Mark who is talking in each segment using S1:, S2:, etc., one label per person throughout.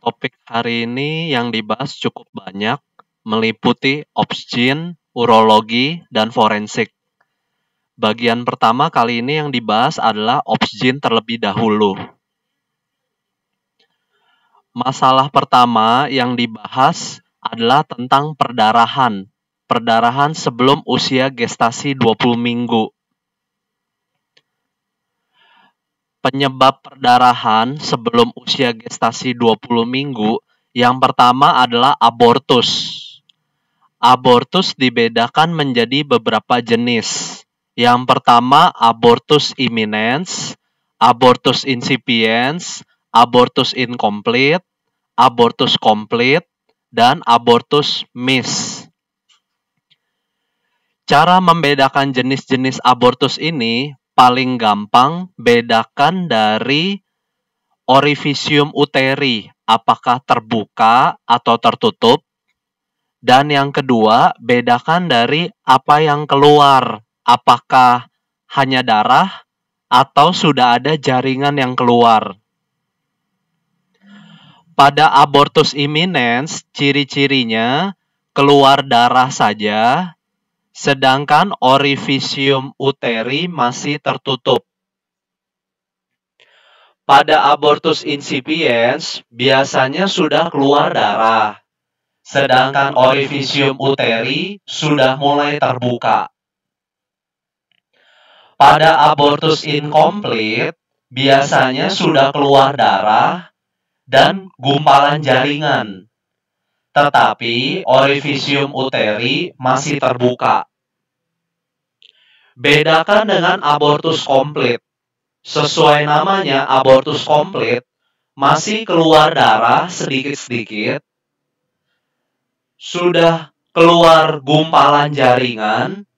S1: Topik hari ini yang dibahas cukup banyak, meliputi obsgin, urologi, dan forensik. Bagian pertama kali ini yang dibahas adalah obsgin terlebih dahulu. Masalah pertama yang dibahas adalah tentang perdarahan. Perdarahan sebelum usia gestasi 20 minggu. Penyebab perdarahan sebelum usia gestasi 20 minggu yang pertama adalah abortus. Abortus dibedakan menjadi beberapa jenis. Yang pertama abortus imminens, abortus incipiens, abortus incomplete, abortus complete, dan abortus miss. Cara membedakan jenis-jenis abortus ini paling gampang bedakan dari orifisium uteri, apakah terbuka atau tertutup. Dan yang kedua, bedakan dari apa yang keluar, apakah hanya darah atau sudah ada jaringan yang keluar. Pada abortus imminens, ciri-cirinya keluar darah saja, sedangkan orifisium uteri masih tertutup. Pada abortus incipiens, biasanya sudah keluar darah, sedangkan orifisium uteri sudah mulai terbuka. Pada abortus incomplete, biasanya sudah keluar darah dan gumpalan jaringan, tetapi orifisium uteri masih terbuka. Bedakan dengan abortus komplit. Sesuai namanya, abortus komplit masih keluar darah sedikit-sedikit, sudah keluar gumpalan jaringan,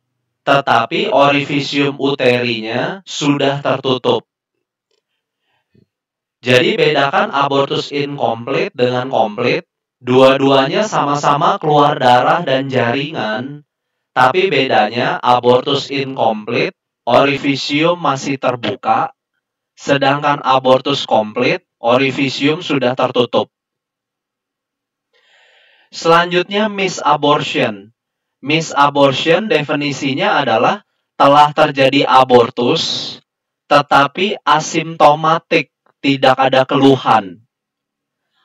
S1: tetapi orifisium uterinya sudah tertutup. Jadi bedakan abortus incomplete dengan komplit. Dua-duanya sama-sama keluar darah dan jaringan, tapi bedanya abortus incomplete, orifisium masih terbuka, sedangkan abortus komplit, orifisium sudah tertutup. Selanjutnya misabortion. Misabortion definisinya adalah telah terjadi abortus, tetapi asimptomatik, tidak ada keluhan.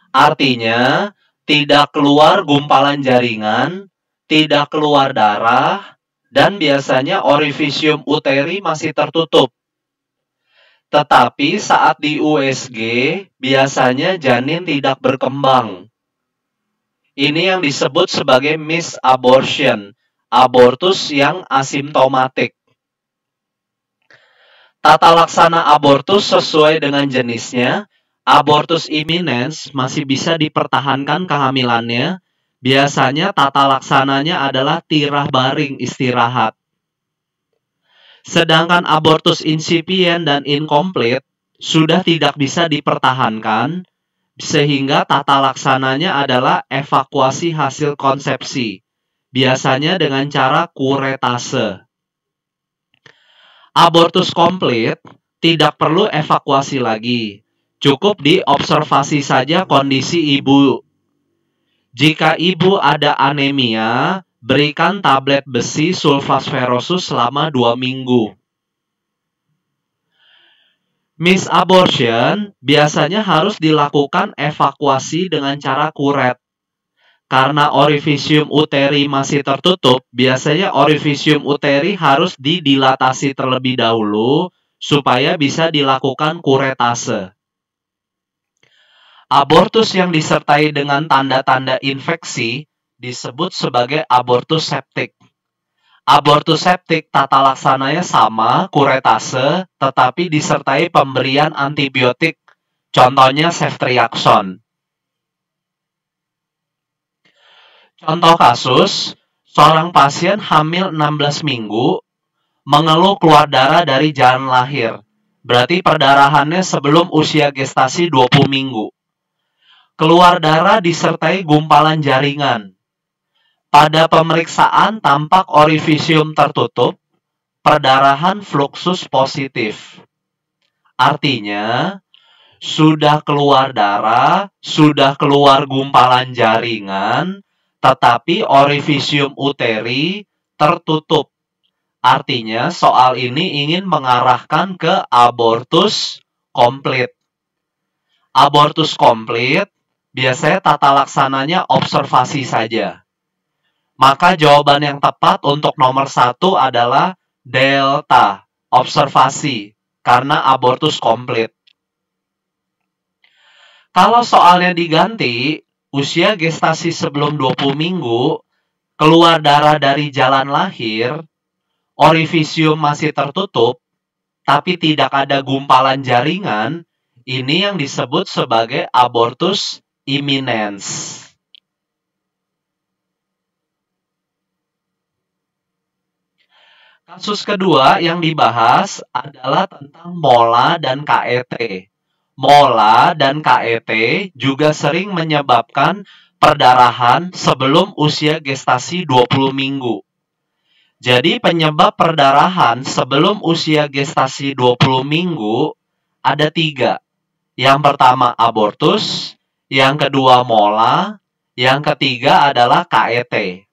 S1: Artinya, tidak keluar gumpalan jaringan, tidak keluar darah, dan biasanya orifisium uteri masih tertutup. Tetapi saat di USG, biasanya janin tidak berkembang. Ini yang disebut sebagai misabortion, abortus yang asimptomatik. Tata laksana abortus sesuai dengan jenisnya. Abortus imminens masih bisa dipertahankan kehamilannya. Biasanya tata laksananya adalah tirah baring istirahat. Sedangkan abortus incipient dan incomplete sudah tidak bisa dipertahankan, sehingga tata laksananya adalah evakuasi hasil konsepsi, biasanya dengan cara kuretase. Abortus komplit tidak perlu evakuasi lagi. Cukup diobservasi saja kondisi ibu. Jika ibu ada anemia, berikan tablet besi sulfasferosus selama 2 minggu. Misabortion biasanya harus dilakukan evakuasi dengan cara kuret. Karena orifisium uteri masih tertutup, biasanya orifisium uteri harus didilatasi terlebih dahulu supaya bisa dilakukan kuretase. Abortus yang disertai dengan tanda-tanda infeksi disebut sebagai abortus septik. Abortus septik tata laksananya sama, kuretase, tetapi disertai pemberian antibiotik, contohnya ceftriaxone. Contoh kasus, seorang pasien hamil 16 minggu, mengeluh keluar darah dari jalan lahir. Berarti perdarahannya sebelum usia gestasi 20 minggu. Keluar darah disertai gumpalan jaringan. Pada pemeriksaan tampak orifisium tertutup, perdarahan fluxus positif. Artinya, sudah keluar darah, sudah keluar gumpalan jaringan, tetapi orifisium uteri tertutup. Artinya soal ini ingin mengarahkan ke abortus komplit. Abortus komplit biasanya tata laksananya observasi saja. Maka jawaban yang tepat untuk nomor 1 adalah delta, observasi, karena abortus komplit. Kalau soalnya diganti, usia gestasi sebelum 20 minggu, keluar darah dari jalan lahir, orifisium masih tertutup, tapi tidak ada gumpalan jaringan, ini yang disebut sebagai abortus imminens. Kasus kedua yang dibahas adalah tentang mola dan KET. Mola dan KET juga sering menyebabkan perdarahan sebelum usia gestasi 20 minggu. Jadi penyebab perdarahan sebelum usia gestasi 20 minggu ada 3. Yang pertama abortus, yang kedua mola, yang ketiga adalah KET.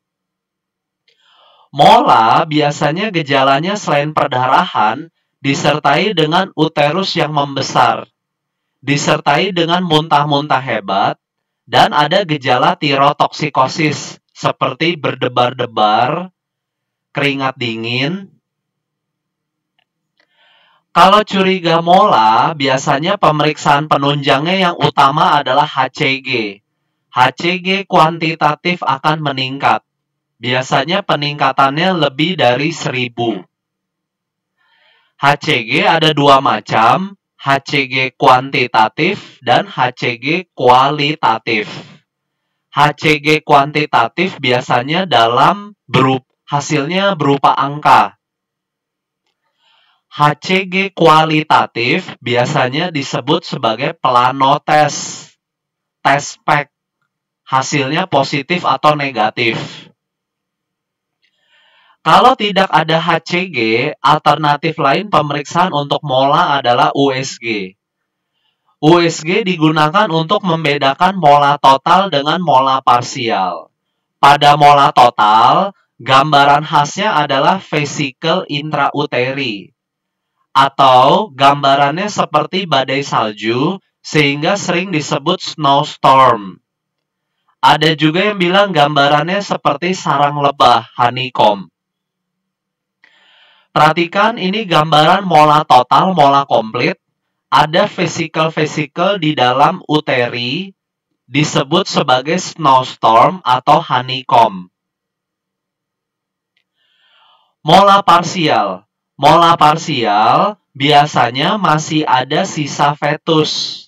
S1: Mola biasanya gejalanya selain perdarahan disertai dengan uterus yang membesar, disertai dengan muntah-muntah hebat, dan ada gejala tirotoksikosis seperti berdebar-debar, keringat dingin. Kalau curiga mola, biasanya pemeriksaan penunjangnya yang utama adalah HCG. HCG kuantitatif akan meningkat. Biasanya peningkatannya lebih dari 1000. HCG ada 2 macam, HCG kuantitatif dan HCG kualitatif. HCG kuantitatif biasanya hasilnya berupa angka. HCG kualitatif biasanya disebut sebagai plano test, test pack. Hasilnya positif atau negatif. Kalau tidak ada HCG, alternatif lain pemeriksaan untuk mola adalah USG. USG digunakan untuk membedakan mola total dengan mola parsial. Pada mola total, gambaran khasnya adalah vesicle intrauteri. Atau gambarannya seperti badai salju, sehingga sering disebut snowstorm. Ada juga yang bilang gambarannya seperti sarang lebah, honeycomb. Perhatikan ini gambaran mola total, mola komplit. Ada vesicle-vesicle di dalam uteri disebut sebagai snowstorm atau honeycomb. Mola parsial. Mola parsial biasanya masih ada sisa fetus.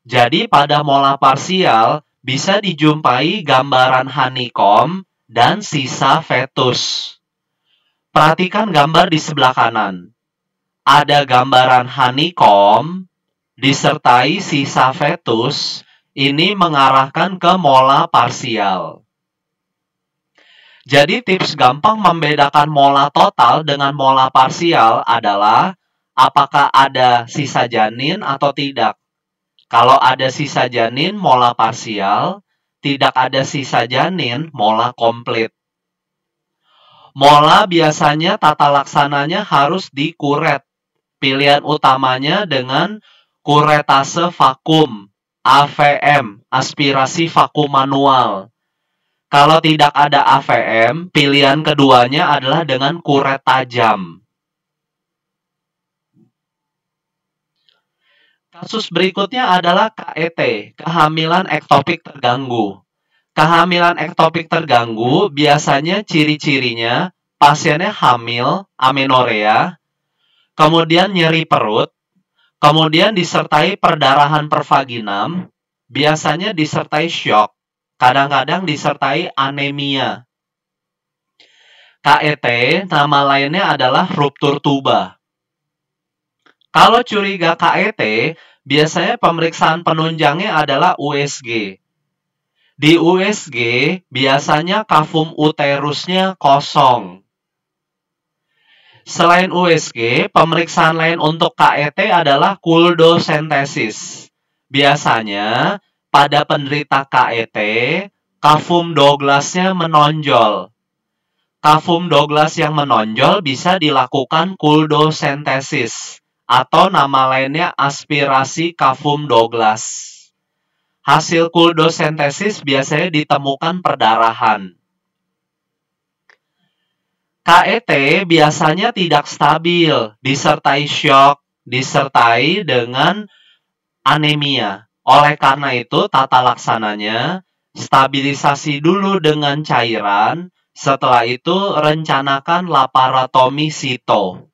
S1: Jadi pada mola parsial bisa dijumpai gambaran honeycomb dan sisa fetus. Perhatikan gambar di sebelah kanan. Ada gambaran honeycomb disertai sisa fetus. Ini mengarahkan ke mola parsial. Jadi tips gampang membedakan mola total dengan mola parsial adalah apakah ada sisa janin atau tidak. Kalau ada sisa janin, mola parsial. Tidak ada sisa janin, mola komplit. Mola biasanya tata laksananya harus dikuret. Pilihan utamanya dengan kuretase vakum, AVM, aspirasi vakum manual. Kalau tidak ada AVM, pilihan keduanya adalah dengan kuret tajam. Kasus berikutnya adalah KET, kehamilan ektopik terganggu. Kehamilan ektopik terganggu biasanya ciri-cirinya pasiennya hamil, amenorea, kemudian nyeri perut, kemudian disertai perdarahan pervaginam, biasanya disertai syok, kadang-kadang disertai anemia. KET, nama lainnya adalah ruptur tuba. Kalau curiga KET, biasanya pemeriksaan penunjangnya adalah USG. Di USG, biasanya kavum uterusnya kosong. Selain USG, pemeriksaan lain untuk KET adalah kuldosentesis. Biasanya, pada penderita KET, Cavum Douglas-nya menonjol. Cavum Douglas yang menonjol bisa dilakukan kuldosentesis, atau nama lainnya aspirasi Cavum Douglas. Hasil kuldosentesis biasanya ditemukan perdarahan. KET biasanya tidak stabil, disertai syok, disertai dengan anemia. Oleh karena itu, tata laksananya, stabilisasi dulu dengan cairan, setelah itu rencanakan laparotomi sito.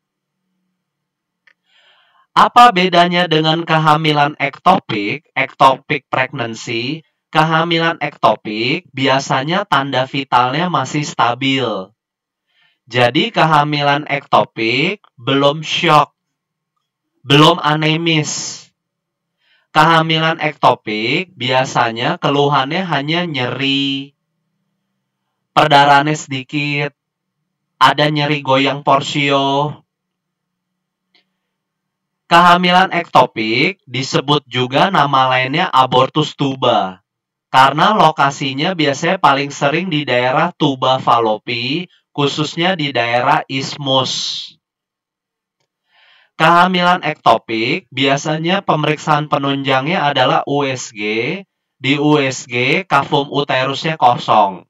S1: Apa bedanya dengan kehamilan ektopik, ectopic pregnancy? Kehamilan ektopik biasanya tanda vitalnya masih stabil. Jadi kehamilan ektopik belum syok, belum anemis. Kehamilan ektopik biasanya keluhannya hanya nyeri, perdarahannya sedikit, ada nyeri goyang porsio. Kehamilan ektopik disebut juga nama lainnya abortus tuba, karena lokasinya biasanya paling sering di daerah tuba falopi, khususnya di daerah ismus. Kehamilan ektopik biasanya pemeriksaan penunjangnya adalah USG. Di USG, cavum uterusnya kosong.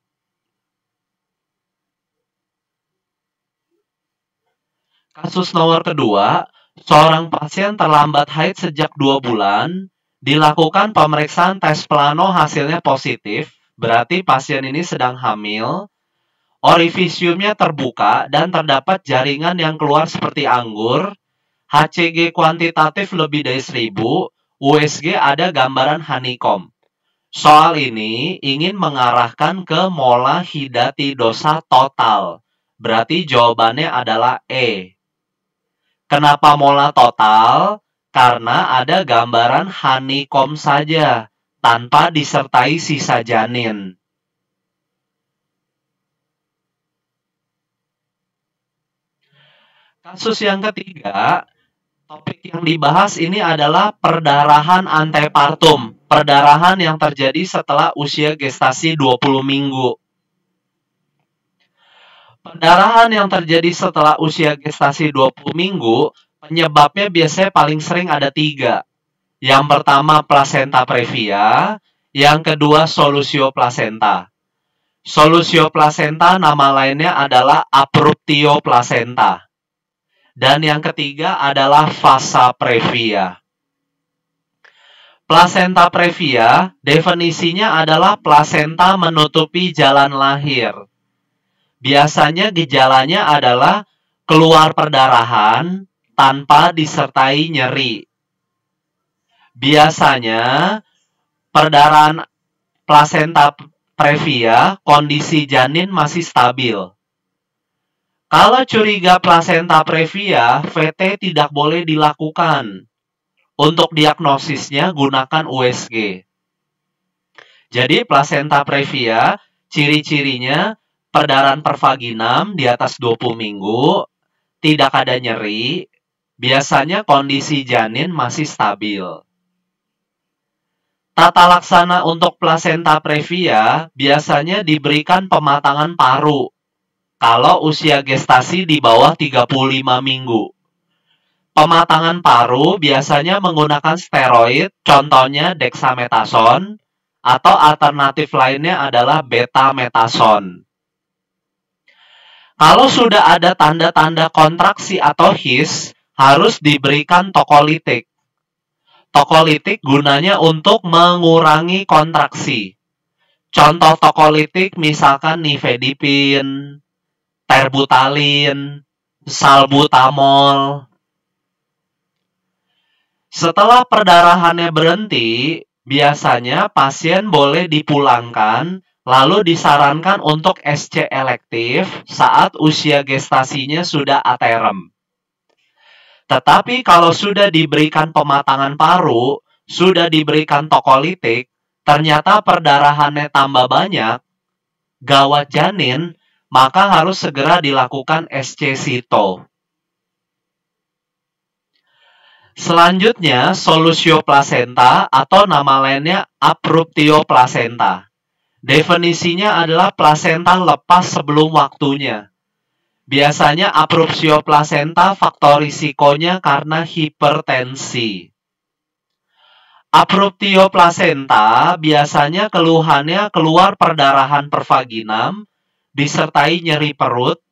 S1: Kasus nomor kedua, seorang pasien terlambat haid sejak 2 bulan, dilakukan pemeriksaan tes plano hasilnya positif, berarti pasien ini sedang hamil, orifisiumnya terbuka dan terdapat jaringan yang keluar seperti anggur, HCG kuantitatif lebih dari 1000, USG ada gambaran honeycomb. Soal ini ingin mengarahkan ke mola hidatidosa total, berarti jawabannya adalah E. Kenapa mola total? Karena ada gambaran honeycomb saja, tanpa disertai sisa janin. Kasus yang ketiga, topik yang dibahas ini adalah perdarahan antepartum, perdarahan yang terjadi setelah usia gestasi 20 minggu. Perdarahan yang terjadi setelah usia gestasi 20 minggu, penyebabnya biasanya paling sering ada 3. Yang pertama plasenta previa, yang kedua solusio plasenta. Solusio plasenta nama lainnya adalah abruptio plasenta. Dan yang ketiga adalah vasa previa. Plasenta previa definisinya adalah plasenta menutupi jalan lahir. Biasanya gejalanya adalah keluar perdarahan tanpa disertai nyeri. Biasanya perdarahan plasenta previa kondisi janin masih stabil. Kalau curiga plasenta previa, VT tidak boleh dilakukan. Untuk diagnosisnya gunakan USG. Jadi plasenta previa ciri-cirinya perdarahan pervaginam di atas 20 minggu, tidak ada nyeri, biasanya kondisi janin masih stabil. Tata laksana untuk plasenta previa biasanya diberikan pematangan paru kalau usia gestasi di bawah 35 minggu. Pematangan paru biasanya menggunakan steroid, contohnya dexamethasone, atau alternatif lainnya adalah betamethasone. Kalau sudah ada tanda-tanda kontraksi atau his, harus diberikan tokolitik. Tokolitik gunanya untuk mengurangi kontraksi. Contoh tokolitik misalkan nifedipin, terbutalin, salbutamol. Setelah perdarahannya berhenti, biasanya pasien boleh dipulangkan, lalu disarankan untuk SC elektif saat usia gestasinya sudah aterem. Tetapi kalau sudah diberikan pematangan paru, sudah diberikan tokolitik, ternyata perdarahannya tambah banyak, gawat janin, maka harus segera dilakukan SC sito. Selanjutnya, solusio plasenta atau nama lainnya abruptio plasenta. Definisinya adalah plasenta lepas sebelum waktunya. Biasanya abruptio plasenta faktor risikonya karena hipertensi. Abruptio plasenta biasanya keluhannya keluar perdarahan pervaginam, disertai nyeri perut,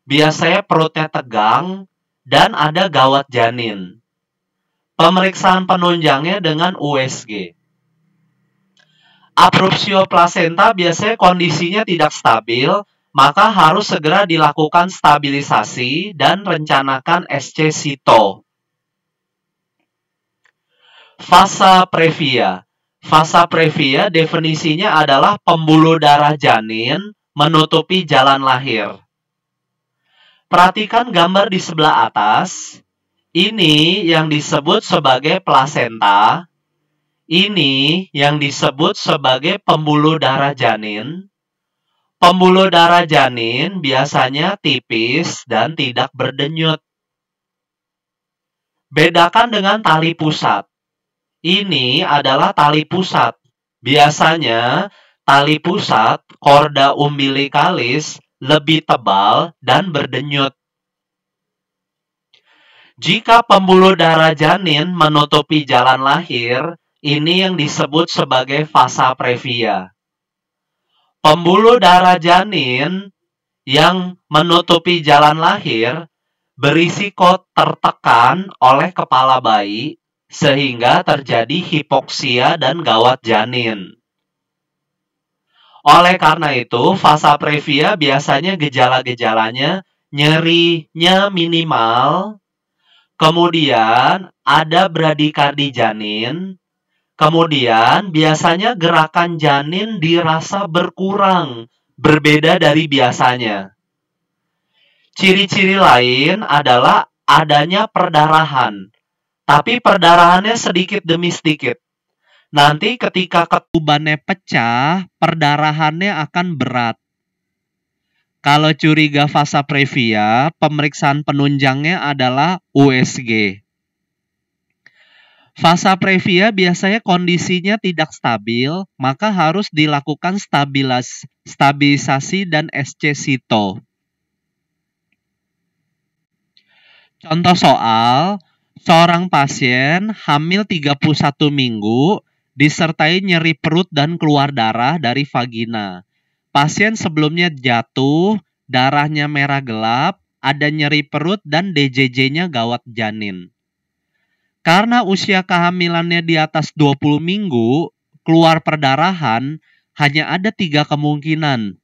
S1: biasanya perutnya tegang, dan ada gawat janin. Pemeriksaan penunjangnya dengan USG. Abruptio plasenta biasanya kondisinya tidak stabil, maka harus segera dilakukan stabilisasi dan rencanakan SC Cyto. Fasa previa. Fasa previa definisinya adalah pembuluh darah janin menutupi jalan lahir. Perhatikan gambar di sebelah atas. Ini yang disebut sebagai plasenta. Ini yang disebut sebagai pembuluh darah janin. Pembuluh darah janin biasanya tipis dan tidak berdenyut. Bedakan dengan tali pusat. Ini adalah tali pusat. Biasanya tali pusat, chorda umbilicalis, lebih tebal dan berdenyut. Jika pembuluh darah janin menutupi jalan lahir, ini yang disebut sebagai fasa previa. Pembuluh darah janin yang menutupi jalan lahir berisiko tertekan oleh kepala bayi sehingga terjadi hipoksia dan gawat janin. Oleh karena itu, fasa previa biasanya gejala-gejalanya nyerinya minimal, kemudian ada bradikardi janin, kemudian biasanya gerakan janin dirasa berkurang, berbeda dari biasanya. Ciri-ciri lain adalah adanya perdarahan, tapi perdarahannya sedikit demi sedikit. Nanti ketika ketubannya pecah, perdarahannya akan berat. Kalau curiga fasa previa, pemeriksaan penunjangnya adalah USG. Fasa previa biasanya kondisinya tidak stabil, maka harus dilakukan stabilisasi dan SC Cyto. Contoh soal, seorang pasien hamil 31 minggu disertai nyeri perut dan keluar darah dari vagina. Pasien sebelumnya jatuh, darahnya merah gelap, ada nyeri perut dan DJJ-nya gawat janin. Karena usia kehamilannya di atas 20 minggu, keluar perdarahan, hanya ada 3 kemungkinan.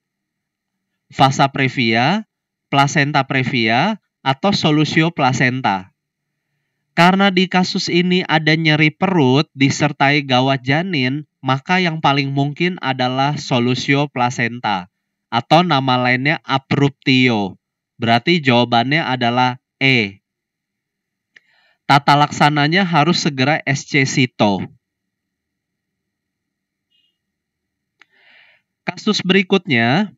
S1: Fasa previa, plasenta previa, atau solusio plasenta. Karena di kasus ini ada nyeri perut disertai gawat janin, maka yang paling mungkin adalah solusio plasenta, atau nama lainnya abruptio. Berarti jawabannya adalah E. Tata laksananya harus segera SC Cyto. Kasus berikutnya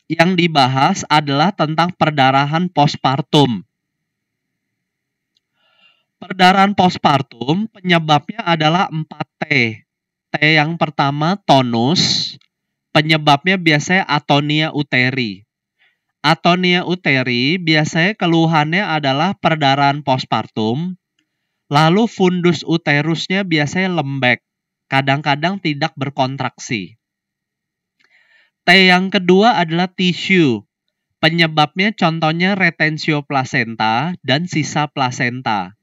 S1: yang dibahas adalah tentang perdarahan postpartum. Perdarahan postpartum penyebabnya adalah 4T. T yang pertama tonus, penyebabnya biasanya atonia uteri. Atonia uteri biasanya keluhannya adalah perdarahan postpartum, lalu fundus uterusnya biasanya lembek, kadang-kadang tidak berkontraksi. T yang kedua adalah tisu, penyebabnya contohnya retensio plasenta dan sisa plasenta.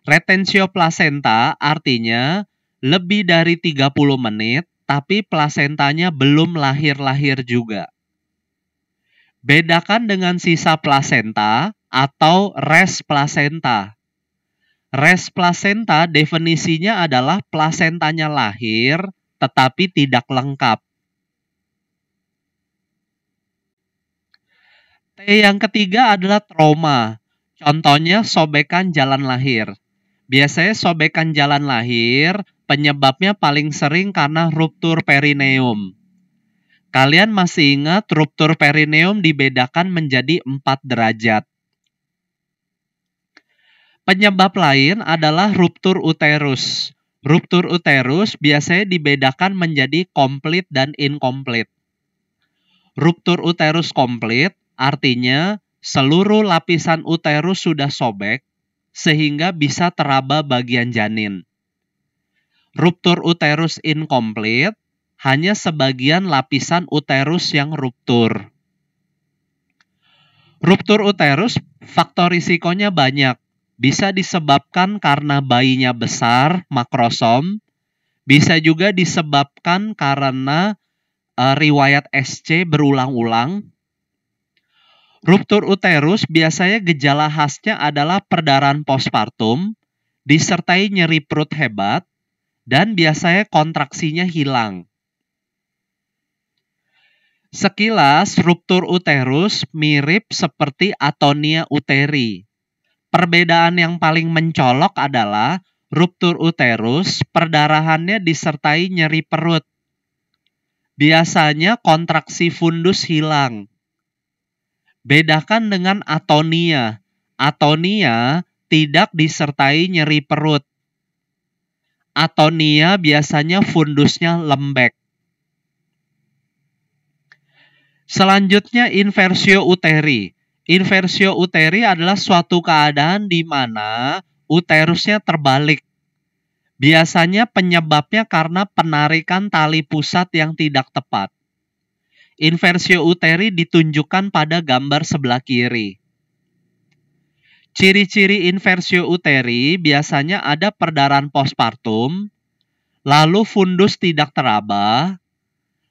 S1: Retensio plasenta artinya lebih dari 30 menit, tapi plasentanya belum lahir-lahir juga. Bedakan dengan sisa plasenta atau res plasenta. Res plasenta definisinya adalah plasentanya lahir tetapi tidak lengkap. T yang ketiga adalah trauma. Contohnya sobekan jalan lahir. Biasanya sobekan jalan lahir penyebabnya paling sering karena ruptur perineum. Kalian masih ingat ruptur perineum dibedakan menjadi 4 derajat. Penyebab lain adalah ruptur uterus. Ruptur uterus biasanya dibedakan menjadi komplit dan inkomplit. Ruptur uterus komplit artinya seluruh lapisan uterus sudah sobek sehingga bisa teraba bagian janin. Ruptur uterus inkomplit hanya sebagian lapisan uterus yang ruptur. Ruptur uterus faktor risikonya banyak. Bisa disebabkan karena bayinya besar, makrosom. Bisa juga disebabkan karena riwayat SC berulang-ulang. Ruptur uterus biasanya gejala khasnya adalah perdarahan postpartum, disertai nyeri perut hebat, dan biasanya kontraksinya hilang. Sekilas, ruptur uterus mirip seperti atonia uteri. Perbedaan yang paling mencolok adalah ruptur uterus, perdarahannya disertai nyeri perut. Biasanya kontraksi fundus hilang. Bedakan dengan atonia. Atonia tidak disertai nyeri perut. Atonia biasanya fundusnya lembek. Selanjutnya inversio uteri. Inversio uteri adalah suatu keadaan di mana uterusnya terbalik. Biasanya penyebabnya karena penarikan tali pusat yang tidak tepat. Inversio uteri ditunjukkan pada gambar sebelah kiri. Ciri-ciri inversio uteri biasanya ada perdarahan postpartum, lalu fundus tidak teraba,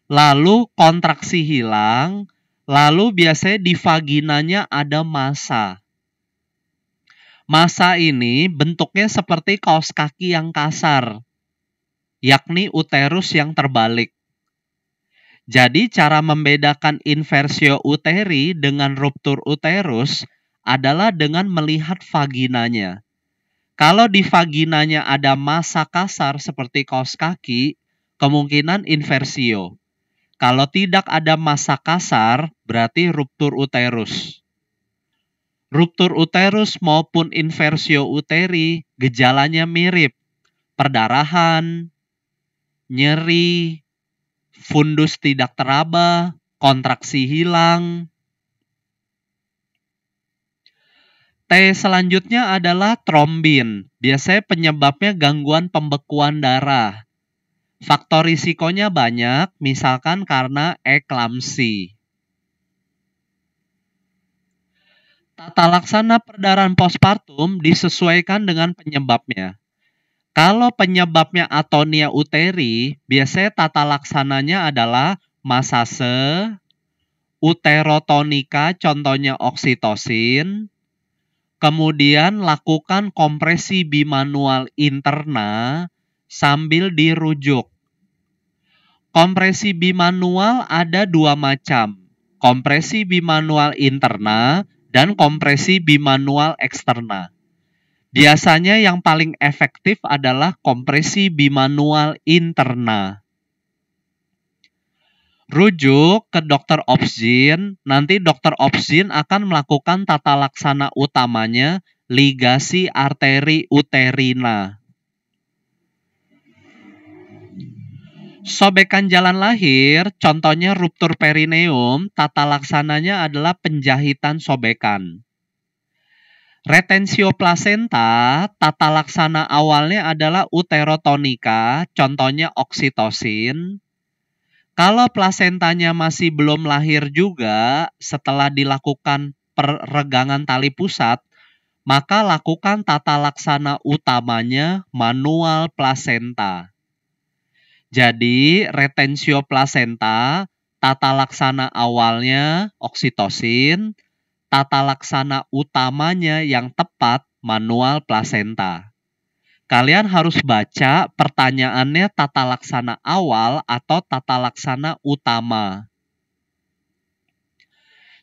S1: lalu kontraksi hilang, lalu biasanya di vaginanya ada massa. Massa ini bentuknya seperti kaos kaki yang kasar, yakni uterus yang terbalik. Jadi cara membedakan inversio uteri dengan ruptur uterus adalah dengan melihat vaginanya. Kalau di vaginanya ada massa kasar seperti kaos kaki, kemungkinan inversio. Kalau tidak ada massa kasar, berarti ruptur uterus. Ruptur uterus maupun inversio uteri gejalanya mirip. Perdarahan, nyeri, fundus tidak teraba, kontraksi hilang. T selanjutnya adalah trombin. Biasanya penyebabnya gangguan pembekuan darah. Faktor risikonya banyak, misalkan karena eklamsi. Tata laksana perdarahan postpartum disesuaikan dengan penyebabnya. Kalau penyebabnya atonia uteri, biasanya tata laksananya adalah massase, uterotonika, contohnya oksitosin, kemudian lakukan kompresi bimanual interna sambil dirujuk. Kompresi bimanual ada dua macam, kompresi bimanual interna dan kompresi bimanual eksterna. Biasanya yang paling efektif adalah kompresi bimanual interna. Rujuk ke dokter obsgin, nanti dokter obsgin akan melakukan tata laksana utamanya ligasi arteri uterina. Sobekan jalan lahir, contohnya ruptur perineum, tata laksananya adalah penjahitan sobekan. Retensio plasenta, tata laksana awalnya adalah uterotonika, contohnya oksitosin. Kalau plasentanya masih belum lahir juga, setelah dilakukan peregangan tali pusat, maka lakukan tata laksana utamanya manual plasenta. Jadi, retensio plasenta, tata laksana awalnya oksitosin, tata laksana utamanya yang tepat manual plasenta. Kalian harus baca pertanyaannya tata laksana awal atau tata laksana utama.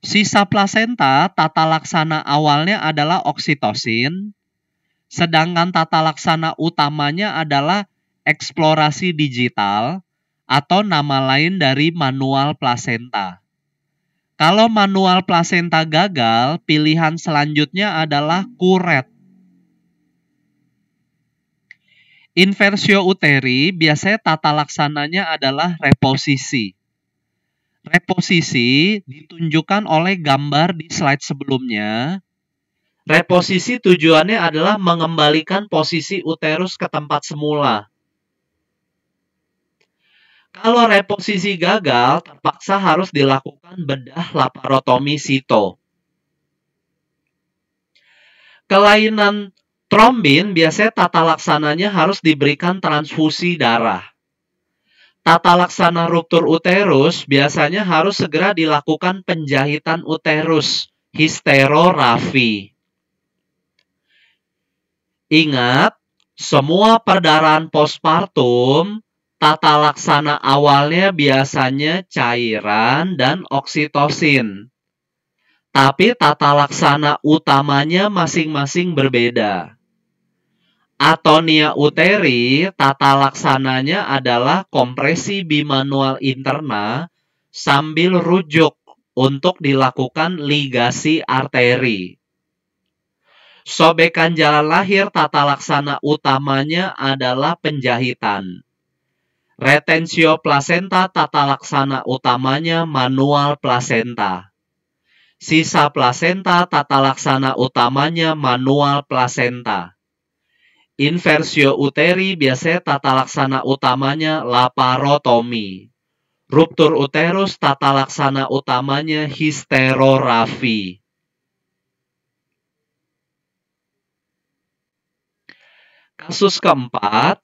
S1: Sisa plasenta, tata laksana awalnya adalah oksitosin, sedangkan tata laksana utamanya adalah eksplorasi digital atau nama lain dari manual plasenta. Kalau manual plasenta gagal, pilihan selanjutnya adalah kuret. Inversio uteri biasanya tata laksananya adalah reposisi. Reposisi ditunjukkan oleh gambar di slide sebelumnya. Reposisi tujuannya adalah mengembalikan posisi uterus ke tempat semula. Kalau reposisi gagal, terpaksa harus dilakukan bedah laparotomi sito. Kelainan trombin biasanya tata laksananya harus diberikan transfusi darah. Tata laksana ruptur uterus biasanya harus segera dilakukan penjahitan uterus, histerorafi. Ingat, semua perdarahan postpartum, tata laksana awalnya biasanya cairan dan oksitosin. Tapi tata laksana utamanya masing-masing berbeda. Atonia uteri, tata laksananya adalah kompresi bimanual interna sambil rujuk untuk dilakukan ligasi arteri. Sobekan jalan lahir, tata laksana utamanya adalah penjahitan. Retensio plasenta, tata laksana utamanya manual plasenta. Sisa plasenta, tata laksana utamanya manual plasenta. Inversio uteri biasanya tata laksana utamanya laparotomi. Ruptur uterus, tata laksana utamanya histerorafi. Kasus keempat,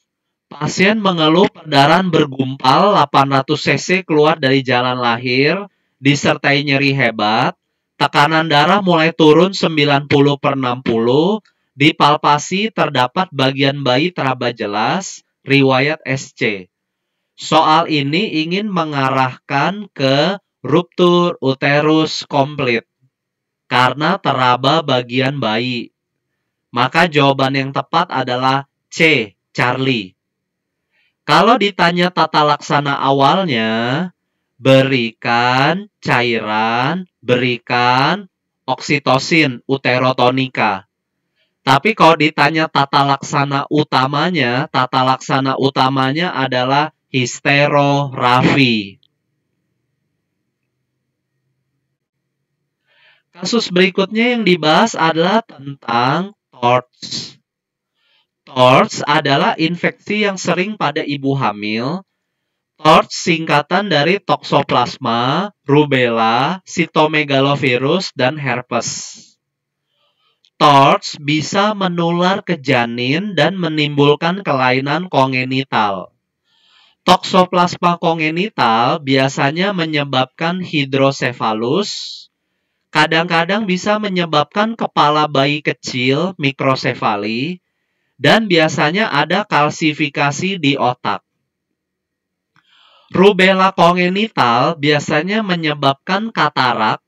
S1: pasien mengeluh perdarahan bergumpal 800 cc keluar dari jalan lahir, disertai nyeri hebat, tekanan darah mulai turun 90/60, dipalpasi terdapat bagian bayi teraba jelas, riwayat SC. Soal ini ingin mengarahkan ke ruptur uterus komplit karena teraba bagian bayi. Maka jawaban yang tepat adalah C, Charlie. Kalau ditanya tata laksana awalnya, berikan cairan, berikan oksitosin, uterotonika. Tapi kalau ditanya tata laksana utamanya adalah histerorafi. Kasus berikutnya yang dibahas adalah tentang TORCH. TORCH adalah infeksi yang sering pada ibu hamil. TORCH singkatan dari toxoplasma, rubella, cytomegalovirus, dan herpes. TORCH bisa menular ke janin dan menimbulkan kelainan kongenital. Toxoplasma kongenital biasanya menyebabkan hidrosefalus, kadang-kadang bisa menyebabkan kepala bayi kecil, mikrosefali, dan biasanya ada kalsifikasi di otak. Rubella kongenital biasanya menyebabkan katarak,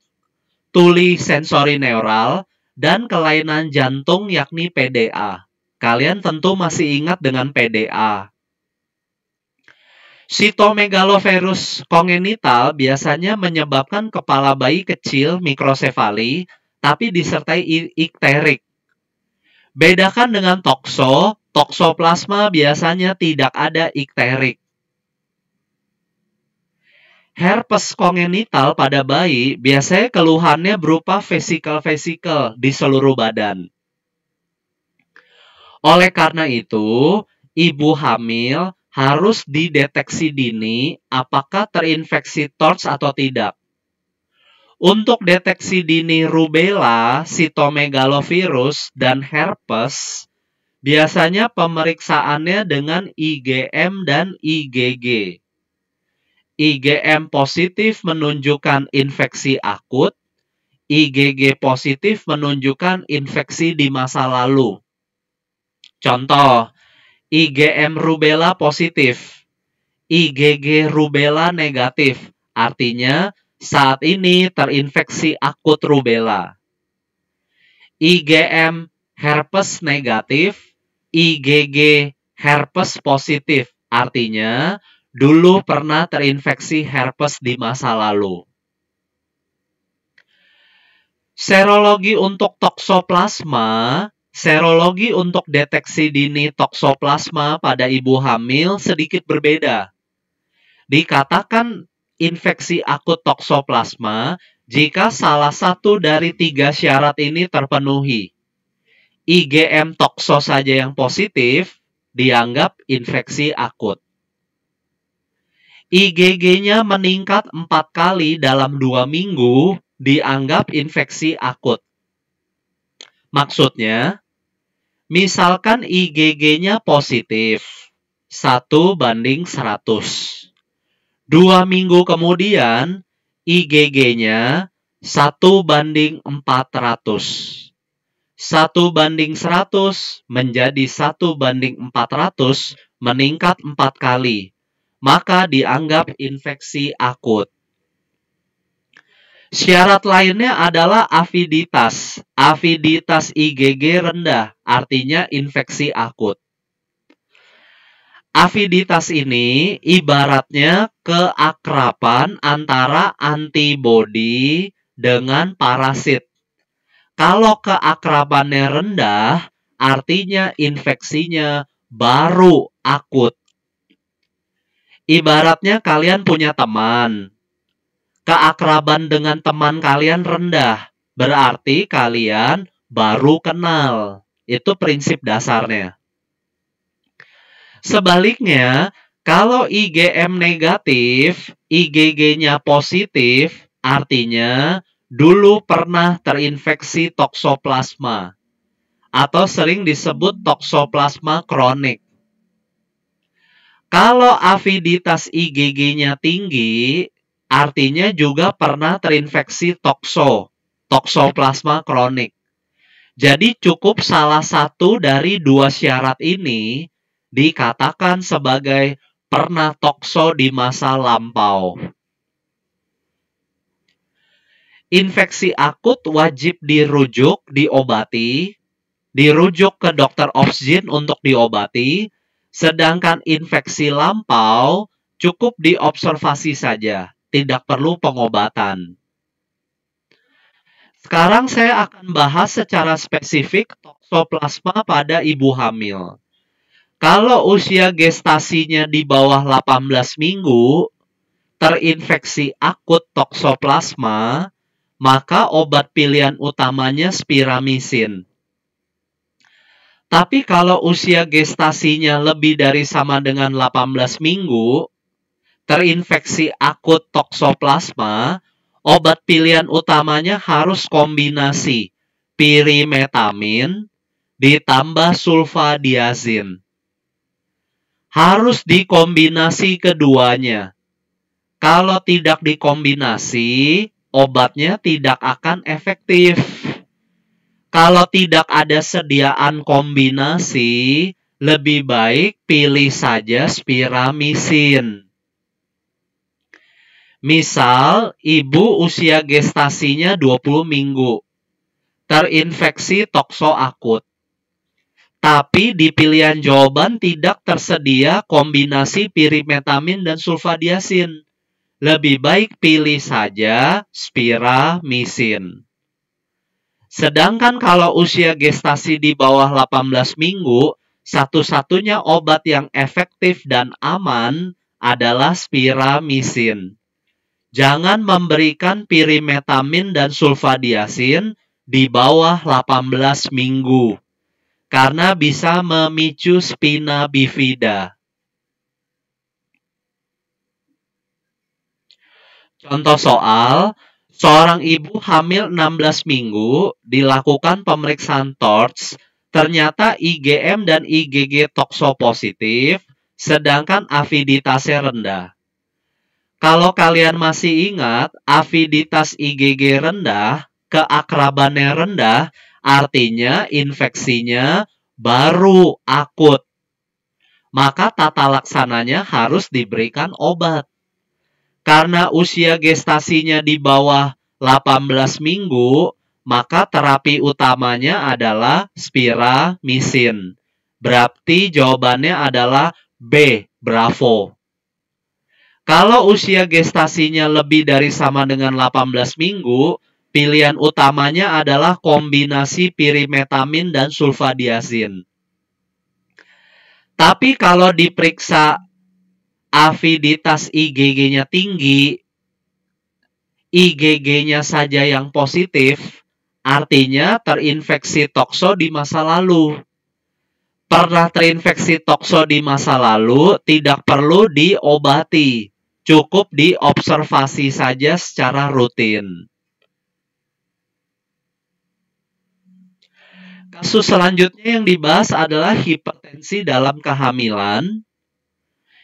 S1: tuli sensori neural, dan kelainan jantung yakni PDA. Kalian tentu masih ingat dengan PDA. Cytomegalovirus kongenital biasanya menyebabkan kepala bayi kecil mikrosefali, tapi disertai ikterik. Bedakan dengan toxoplasma biasanya tidak ada ikterik. Herpes kongenital pada bayi biasanya keluhannya berupa vesikel-vesikel di seluruh badan. Oleh karena itu, ibu hamil harus dideteksi dini apakah terinfeksi TORCH atau tidak. Untuk deteksi dini rubella, cytomegalovirus, dan herpes, biasanya pemeriksaannya dengan IgM dan IgG. IgM positif menunjukkan infeksi akut, IgG positif menunjukkan infeksi di masa lalu. Contoh, IgM rubella positif, IgG rubella negatif, artinya saat ini terinfeksi akut rubella. IgM herpes negatif, IgG herpes positif, artinya dulu pernah terinfeksi herpes di masa lalu. Serologi untuk toxoplasma, serologi untuk deteksi dini toksoplasma pada ibu hamil sedikit berbeda. Dikatakan infeksi akut toksoplasma jika salah satu dari 3 syarat ini terpenuhi. IgM tokso saja yang positif dianggap infeksi akut. IgG-nya meningkat 4 kali dalam 2 minggu dianggap infeksi akut. Maksudnya, misalkan IgG-nya positif 1:100. 2 minggu kemudian IgG-nya 1:400. 1:100 menjadi 1:400 meningkat 4 kali. Maka dianggap infeksi akut. Syarat lainnya adalah aviditas. Aviditas IgG rendah, artinya infeksi akut. Aviditas ini ibaratnya keakraban antara antibodi dengan parasit. Kalau keakrabannya rendah, artinya infeksinya baru akut. Ibaratnya kalian punya teman. Keakraban dengan teman kalian rendah. Berarti kalian baru kenal. Itu prinsip dasarnya. Sebaliknya, kalau IgM negatif, IgG-nya positif, artinya dulu pernah terinfeksi toksoplasma. Atau sering disebut toksoplasma kronik. Kalau aviditas IgG-nya tinggi, artinya juga pernah terinfeksi toksoplasma kronik. Jadi cukup salah satu dari 2 syarat ini dikatakan sebagai pernah tokso di masa lampau. Infeksi akut wajib diobati, dirujuk ke dokter obsgin untuk diobati. Sedangkan infeksi lampau cukup diobservasi saja, tidak perlu pengobatan. Sekarang saya akan bahas secara spesifik toksoplasma pada ibu hamil. Kalau usia gestasinya di bawah 18 minggu, terinfeksi akut toksoplasma, maka obat pilihan utamanya spiramisin. Tapi kalau usia gestasinya lebih dari sama dengan 18 minggu, terinfeksi akut toksoplasma, obat pilihan utamanya harus kombinasi pirimetamin ditambah sulfadiazin. Harus dikombinasi keduanya. Kalau tidak dikombinasi, obatnya tidak akan efektif. Kalau tidak ada sediaan kombinasi, lebih baik pilih saja spiramisin. Misal, ibu usia gestasinya 20 minggu, terinfeksi tokso akut. Tapi di pilihan jawaban tidak tersedia kombinasi pirimetamin dan sulfadiazin. Lebih baik pilih saja spiramisin. Sedangkan kalau usia gestasi di bawah 18 minggu, satu-satunya obat yang efektif dan aman adalah spiramisin. Jangan memberikan pirimetamin dan sulfadiazin di bawah 18 minggu, karena bisa memicu spina bifida. Contoh soal, seorang ibu hamil 16 minggu dilakukan pemeriksaan TORCH, ternyata IgM dan IgG tokso positif, sedangkan aviditasnya rendah. Kalau kalian masih ingat, aviditas IgG rendah, keakrabannya rendah, artinya infeksinya baru akut. Maka tata laksananya harus diberikan obat. Karena usia gestasinya di bawah 18 minggu, maka terapi utamanya adalah spiramisin. Berarti jawabannya adalah B, bravo. Kalau usia gestasinya lebih dari sama dengan 18 minggu, pilihan utamanya adalah kombinasi pirimetamin dan sulfadiazin. Tapi kalau diperiksa aviditas IgG-nya tinggi, IgG-nya saja yang positif, artinya terinfeksi tokso di masa lalu. Pernah terinfeksi tokso di masa lalu, tidak perlu diobati. Cukup diobservasi saja secara rutin. Kasus selanjutnya yang dibahas adalah hipertensi dalam kehamilan.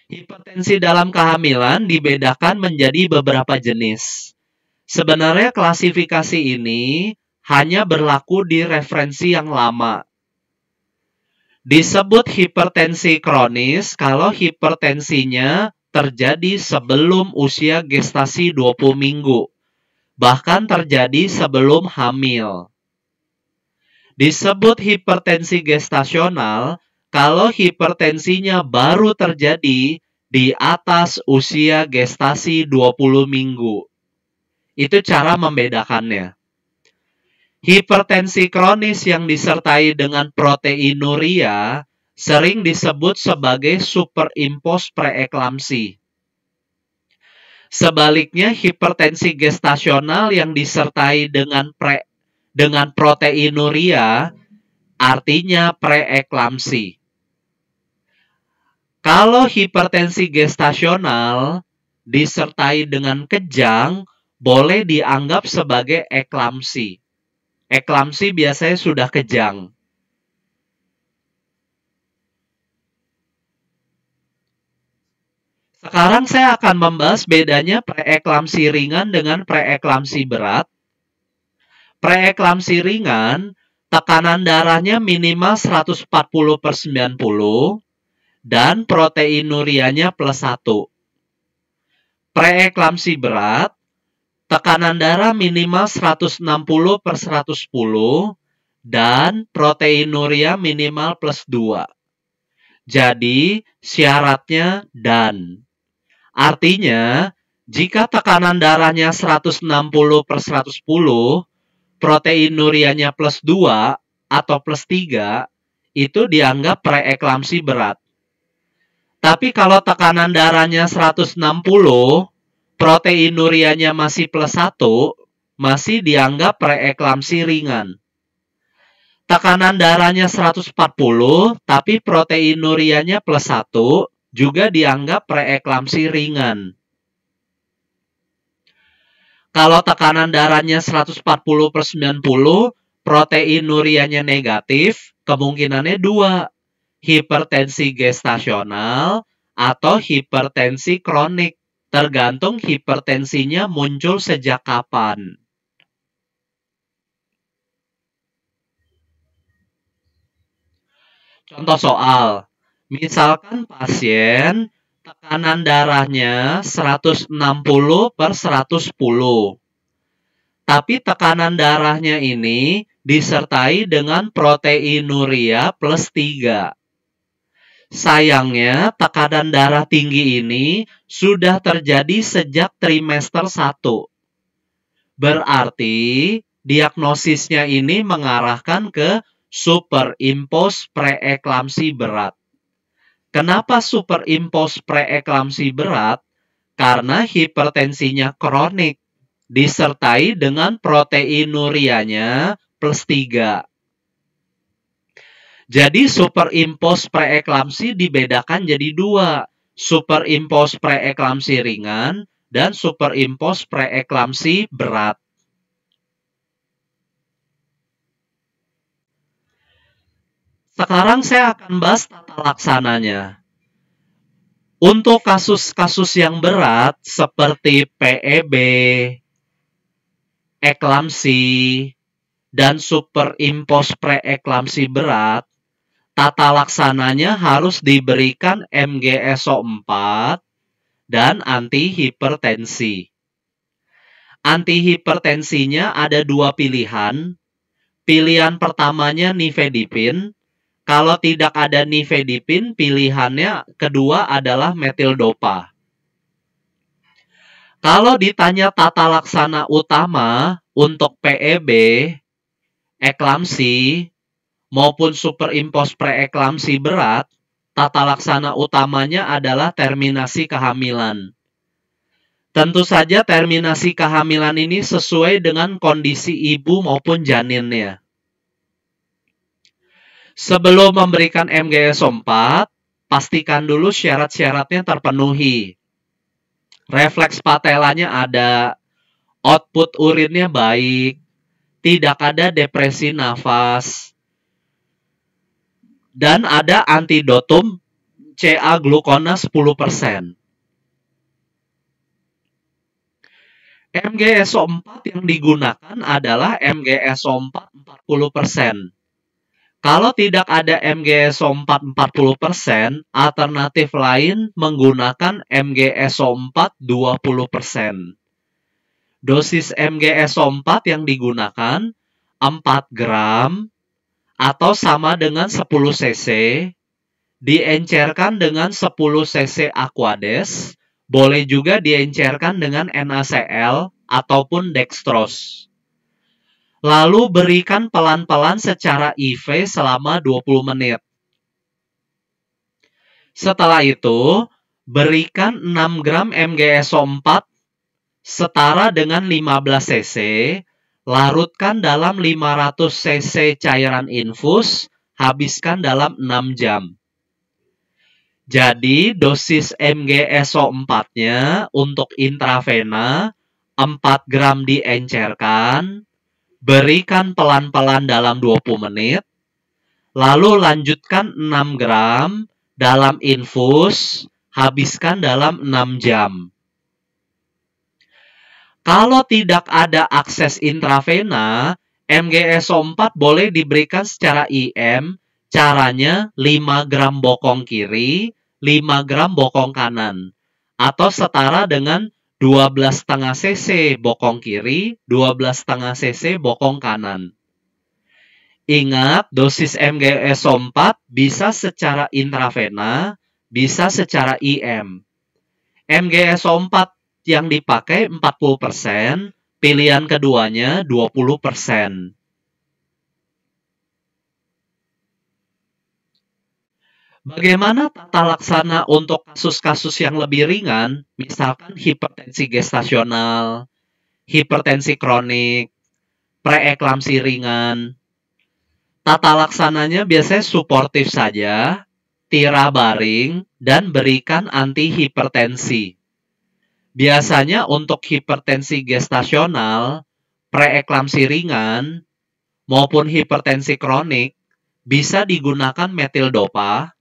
S1: Hipertensi dalam kehamilan dibedakan menjadi beberapa jenis. Sebenarnya klasifikasi ini hanya berlaku di referensi yang lama. Disebut hipertensi kronis kalau hipertensinya terjadi sebelum usia gestasi 20 minggu, bahkan terjadi sebelum hamil. Disebut hipertensi gestasional kalau hipertensinya baru terjadi di atas usia gestasi 20 minggu. Itu cara membedakannya. Hipertensi kronis yang disertai dengan proteinuria sering disebut sebagai superimpos preeklamsi. Sebaliknya, hipertensi gestasional yang disertai dengan proteinuria artinya preeklamsi. Kalau hipertensi gestasional disertai dengan kejang, boleh dianggap sebagai eklamsi. Eklamsi biasanya sudah kejang. Sekarang saya akan membahas bedanya preeklamsi ringan dengan preeklamsi berat. Preeklamsi ringan, tekanan darahnya minimal 140/90 dan proteinurianya +1. Preeklamsi berat, tekanan darah minimal 160/110 dan proteinuria minimal +2. Jadi, syaratnya dan. Artinya, jika tekanan darahnya 160/110, proteinurianya +2 atau +3, itu dianggap preeklamsi berat. Tapi kalau tekanan darahnya 160, proteinurianya masih +1, masih dianggap preeklamsi ringan. Tekanan darahnya 140, tapi proteinurianya +1, juga dianggap preeklamsi ringan. Kalau tekanan darahnya 140/90, proteinurianya negatif, kemungkinannya 2. Hipertensi gestasional atau hipertensi kronik. Tergantung hipertensinya muncul sejak kapan. Contoh soal, misalkan pasien tekanan darahnya 160/110. Tapi tekanan darahnya ini disertai dengan proteinuria +3. Sayangnya, tekanan darah tinggi ini sudah terjadi sejak trimester 1. Berarti, diagnosisnya ini mengarahkan ke superimpos preeklamsi berat. Kenapa superimpos preeklamsi berat? Karena hipertensinya kronik, disertai dengan proteinurianya +3. Jadi superimpos preeklamsi dibedakan jadi 2. Superimpos preeklamsi ringan dan superimpos preeklamsi berat. Sekarang saya akan bahas tata laksananya. Untuk kasus-kasus yang berat seperti PEB, eklamsi, dan superimpos preeklamsi berat, tata laksananya harus diberikan MgSO4 dan antihipertensi. Antihipertensinya ada 2 pilihan. Pilihan pertamanya nifedipin. Kalau tidak ada nifedipin, pilihannya kedua adalah metildopa. Kalau ditanya tata laksana utama untuk PEB, eklamsi, maupun superimpos preeklamsi berat, tata laksana utamanya adalah terminasi kehamilan. Tentu saja terminasi kehamilan ini sesuai dengan kondisi ibu maupun janinnya. Sebelum memberikan MGSO4, pastikan dulu syarat-syaratnya terpenuhi. Refleks patelanya ada, output urinnya baik, tidak ada depresi nafas, dan ada antidotum CA glukona 10%. MGSO4 yang digunakan adalah MGSO4 40%. Kalau tidak ada MGSO4 40%, alternatif lain menggunakan MGSO4 20%. Dosis MGSO4 yang digunakan 4 gram atau sama dengan 10 cc, diencerkan dengan 10 cc Aquades, boleh juga diencerkan dengan NaCl ataupun dextrose. Lalu berikan pelan-pelan secara IV selama 20 menit. Setelah itu, berikan 6 gram MGSO4 setara dengan 15 cc, larutkan dalam 500 cc cairan infus, habiskan dalam 6 jam. Jadi, dosis MGSO4-nya untuk intravena 4 gram diencerkan, berikan pelan-pelan dalam 20 menit, lalu lanjutkan 6 gram dalam infus, habiskan dalam 6 jam. Kalau tidak ada akses intravena, MGSO4 boleh diberikan secara IM, caranya 5 gram bokong kiri, 5 gram bokong kanan, atau setara dengan 12,5 cc bokong kiri, 12,5 cc bokong kanan. Ingat, dosis MGSO4 bisa secara intravena, bisa secara IM. MGSO4 yang dipakai 40%, pilihan keduanya 20%. Bagaimana tata laksana untuk kasus-kasus yang lebih ringan, misalkan hipertensi gestasional, hipertensi kronik, preeklamsi ringan? Tata laksananya biasanya suportif saja, tira baring, dan berikan antihipertensi. Biasanya untuk hipertensi gestasional, preeklamsi ringan, maupun hipertensi kronik, bisa digunakan metildopa.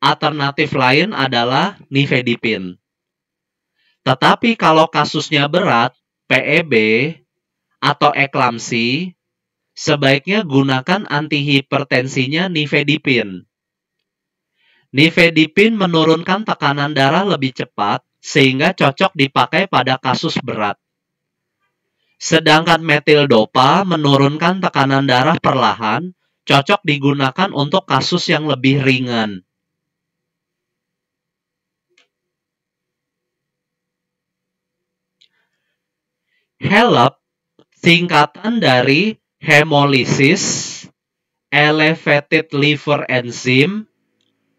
S1: Alternatif lain adalah nifedipin. Tetapi kalau kasusnya berat, PEB atau eklamsi, sebaiknya gunakan antihipertensinya nifedipin. Nifedipin menurunkan tekanan darah lebih cepat, sehingga cocok dipakai pada kasus berat. Sedangkan metildopa menurunkan tekanan darah perlahan, cocok digunakan untuk kasus yang lebih ringan. HELEP singkatan dari hemolysis, elevated liver enzyme,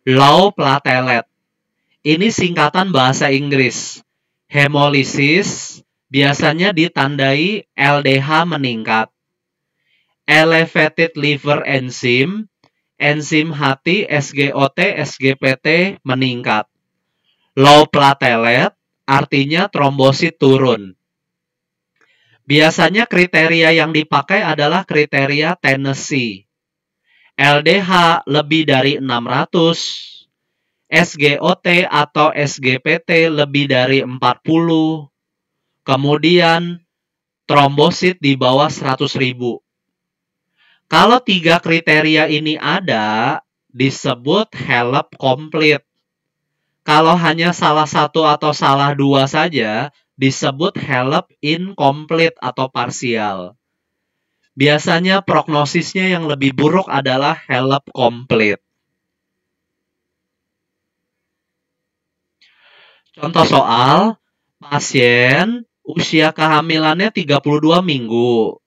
S1: low platelet. Ini singkatan bahasa Inggris. Hemolysis biasanya ditandai LDH meningkat. Elevated liver enzyme, enzim hati SGOT, SGPT meningkat. Low platelet artinya trombosit turun. Biasanya kriteria yang dipakai adalah kriteria Tennessee. LDH lebih dari 600, SGOT atau SGPT lebih dari 40, kemudian trombosit di bawah 100.000. Kalau 3 kriteria ini ada, disebut HELEP komplit. Kalau hanya salah satu atau salah 2 saja, disebut HELEP incomplete atau parsial. Biasanya prognosisnya yang lebih buruk adalah HELEP komplit. Contoh soal, Pasien usia kehamilannya 32 minggu.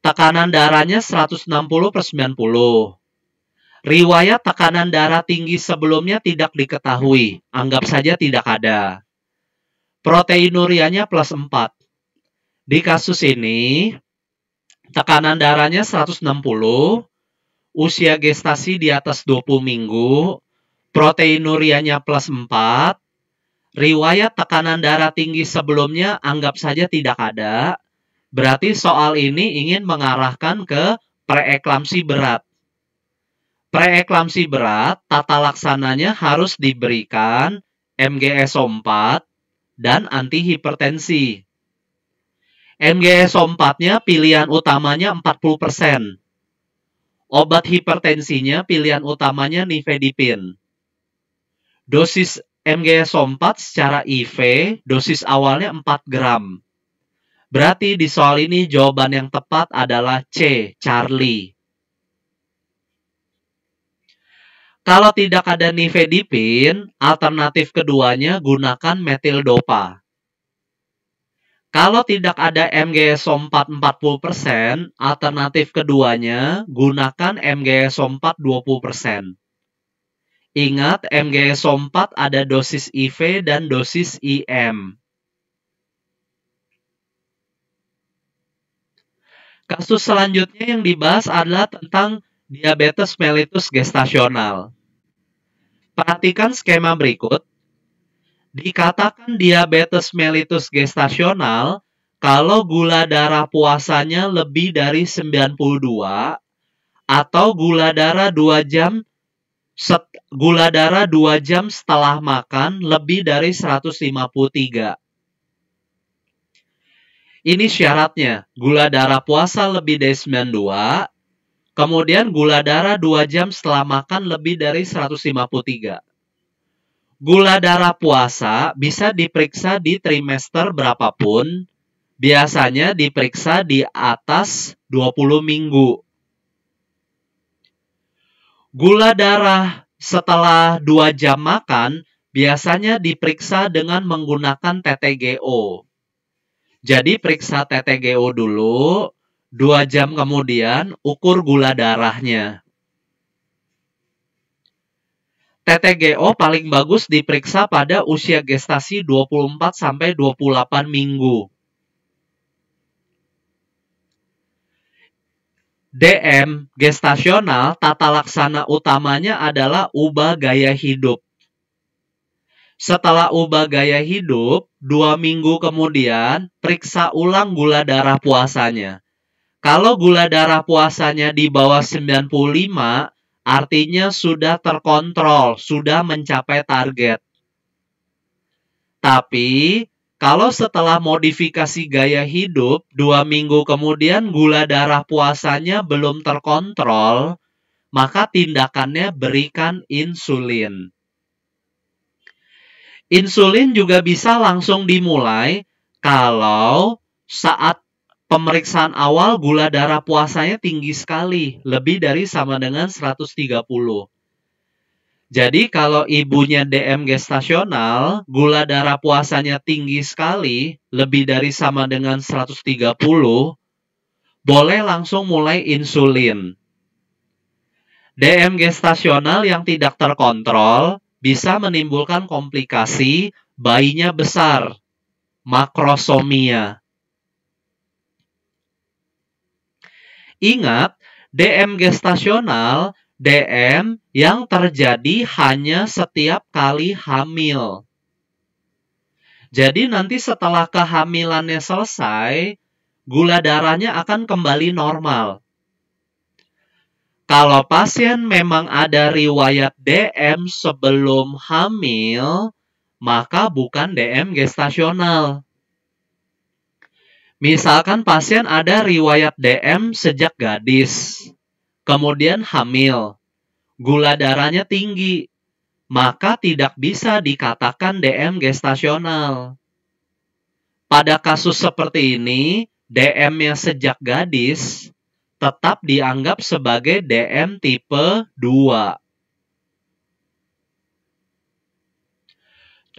S1: Tekanan darahnya 160/90. Riwayat tekanan darah tinggi sebelumnya tidak diketahui. Anggap saja tidak ada. Proteinurianya +4. Di kasus ini, tekanan darahnya 160, usia gestasi di atas 20 minggu, proteinurianya +4, riwayat tekanan darah tinggi sebelumnya anggap saja tidak ada. Berarti soal ini ingin mengarahkan ke preeklamsi berat. Preeklamsi berat, tata laksananya harus diberikan MgSO4 dan antihipertensi. MgSO4-nya pilihan utamanya 40%. Obat hipertensinya pilihan utamanya nifedipin. Dosis MgSO4 secara IV, dosis awalnya 4 gram. Berarti di soal ini jawaban yang tepat adalah C, Charlie. Kalau tidak ada nifedipin, alternatif keduanya gunakan metildopa. Kalau tidak ada MgSO4 40%, alternatif keduanya gunakan MgSO4 20%. Ingat, MgSO4 ada dosis IV dan dosis IM. Kasus selanjutnya yang dibahas adalah tentang diabetes mellitus gestasional. Perhatikan skema berikut. Dikatakan diabetes mellitus gestasional kalau gula darah puasanya lebih dari 92 atau gula darah 2 jam setelah makan lebih dari 153. Ini syaratnya, gula darah puasa lebih dari 92, kemudian gula darah 2 jam setelah makan lebih dari 153. Gula darah puasa bisa diperiksa di trimester berapapun, biasanya diperiksa di atas 20 minggu. Gula darah setelah 2 jam makan biasanya diperiksa dengan menggunakan TTGO. Jadi periksa TTGO dulu, 2 jam kemudian ukur gula darahnya. TTGO paling bagus diperiksa pada usia gestasi 24-28 minggu. DM gestasional, tata laksana utamanya adalah ubah gaya hidup. Setelah ubah gaya hidup, 2 minggu kemudian, periksa ulang gula darah puasanya. Kalau gula darah puasanya di bawah 95, artinya sudah terkontrol, sudah mencapai target. Tapi, kalau setelah modifikasi gaya hidup, 2 minggu kemudian gula darah puasanya belum terkontrol, maka tindakannya berikan insulin. Insulin juga bisa langsung dimulai kalau saat pemeriksaan awal gula darah puasanya tinggi sekali, lebih dari sama dengan 130. Jadi kalau ibunya DM gestasional, gula darah puasanya tinggi sekali, lebih dari sama dengan 130, boleh langsung mulai insulin. DM gestasional yang tidak terkontrol bisa menimbulkan komplikasi bayinya besar, makrosomia. Ingat, DM gestasional, DM yang terjadi hanya setiap kali hamil. Jadi nanti setelah kehamilannya selesai, gula darahnya akan kembali normal. Kalau pasien memang ada riwayat DM sebelum hamil, maka bukan DM gestasional. Misalkan pasien ada riwayat DM sejak gadis, kemudian hamil, gula darahnya tinggi, maka tidak bisa dikatakan DM gestasional. Pada kasus seperti ini, DM-nya sejak gadis tetap dianggap sebagai DM tipe 2.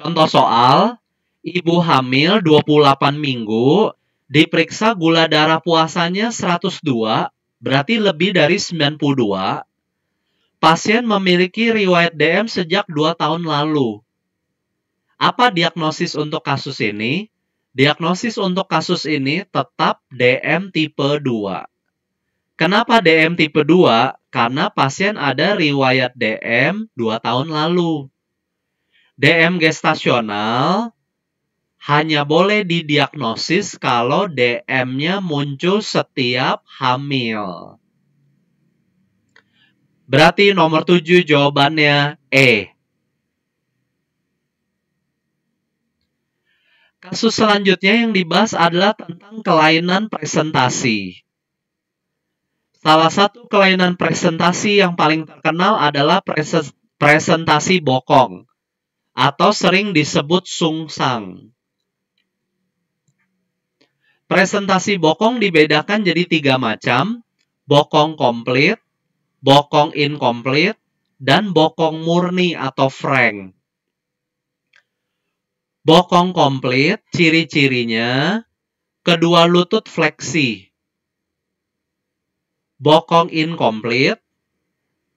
S1: Contoh soal, Ibu hamil 28 minggu, diperiksa gula darah puasanya 102, berarti lebih dari 92. Pasien memiliki riwayat DM sejak 2 tahun lalu. Apa diagnosis untuk kasus ini? Diagnosis untuk kasus ini tetap DM tipe 2. Kenapa DM tipe 2? Karena pasien ada riwayat DM 2 tahun lalu. DM gestasional hanya boleh didiagnosis kalau DM-nya muncul setiap hamil. Berarti nomor 7 jawabannya E. Kasus selanjutnya yang dibahas adalah tentang kelainan presentasi. Salah satu kelainan presentasi yang paling terkenal adalah presentasi bokong atau sering disebut sungsang. Presentasi bokong dibedakan jadi 3 macam: bokong komplit, bokong inkomplit, dan bokong murni atau frank. Bokong komplit, ciri-cirinya kedua lutut fleksi. Bokong inkomplit,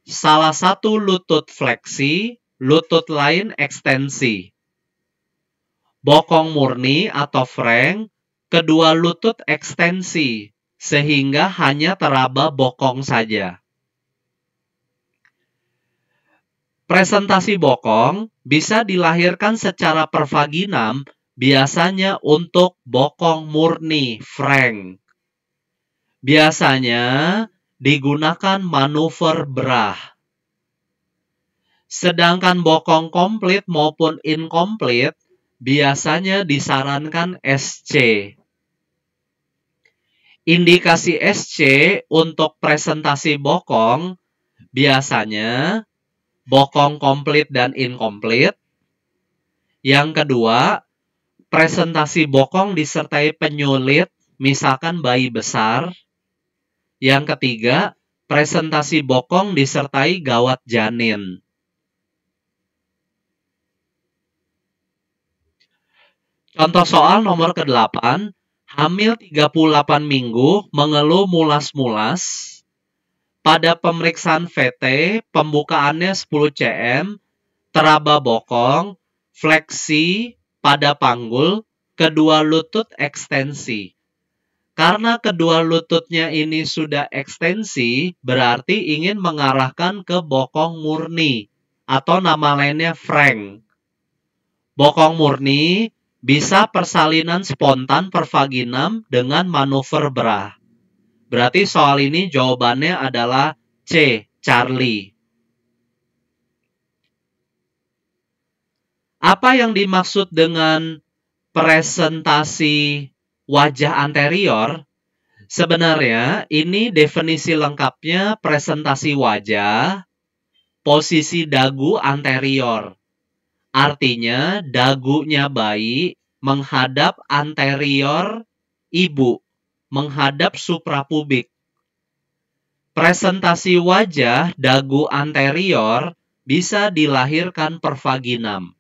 S1: salah satu lutut fleksi, lutut lain ekstensi. Bokong murni atau frank, kedua lutut ekstensi, sehingga hanya teraba bokong saja. Presentasi bokong bisa dilahirkan secara pervaginam, biasanya untuk bokong murni, frank. Biasanya digunakan manuver bra. Sedangkan bokong komplit maupun inkomplit biasanya disarankan SC. Indikasi SC untuk presentasi bokong biasanya bokong komplit dan inkomplit. Yang kedua, presentasi bokong disertai penyulit, misalkan bayi besar. Yang ketiga, presentasi bokong disertai gawat janin. Contoh soal nomor ke-8, hamil 38 minggu, mengeluh mulas-mulas. Pada pemeriksaan VT, pembukaannya 10 cm, teraba bokong, fleksi pada panggul, kedua lutut ekstensi. Karena kedua lututnya ini sudah ekstensi, berarti ingin mengarahkan ke bokong murni, atau nama lainnya frank. Bokong murni bisa persalinan spontan pervaginam dengan manuver bra. Berarti soal ini jawabannya adalah C, Charlie. Apa yang dimaksud dengan presentasi wajah anterior? Sebenarnya ini definisi lengkapnya presentasi wajah, posisi dagu anterior. Artinya dagunya bayi menghadap anterior ibu, menghadap suprapubik. Presentasi wajah dagu anterior bisa dilahirkan pervaginam.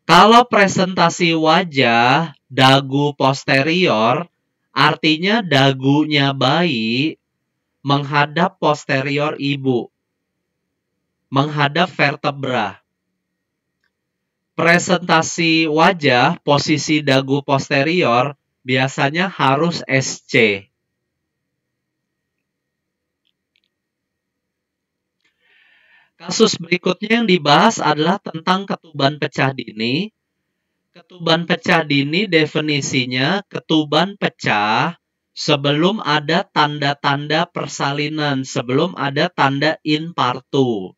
S1: Kalau presentasi wajah dagu posterior, artinya dagunya bayi menghadap posterior ibu, menghadap vertebra. Presentasi wajah posisi dagu posterior biasanya harus SC. Kasus berikutnya yang dibahas adalah tentang ketuban pecah dini. Ketuban pecah dini definisinya ketuban pecah sebelum ada tanda-tanda persalinan, sebelum ada tanda infartu.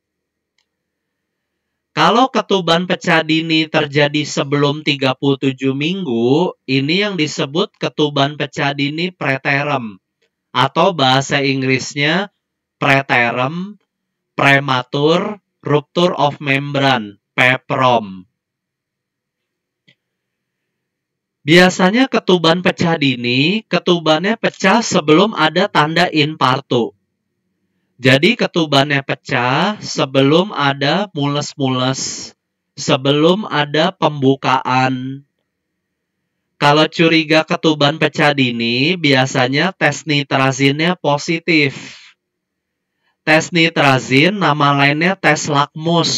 S1: Kalau ketuban pecah dini terjadi sebelum 37 minggu, ini yang disebut ketuban pecah dini preterm, atau bahasa Inggrisnya preterm, prematur, rupture of membrane, PEPROM. Biasanya ketuban pecah dini, ketubannya pecah sebelum ada tanda infartu. Jadi ketubannya pecah sebelum ada mules-mules, sebelum ada pembukaan. Kalau curiga ketuban pecah dini, biasanya tes nitrazinnya positif. Tes nitrazin nama lainnya tes lakmus.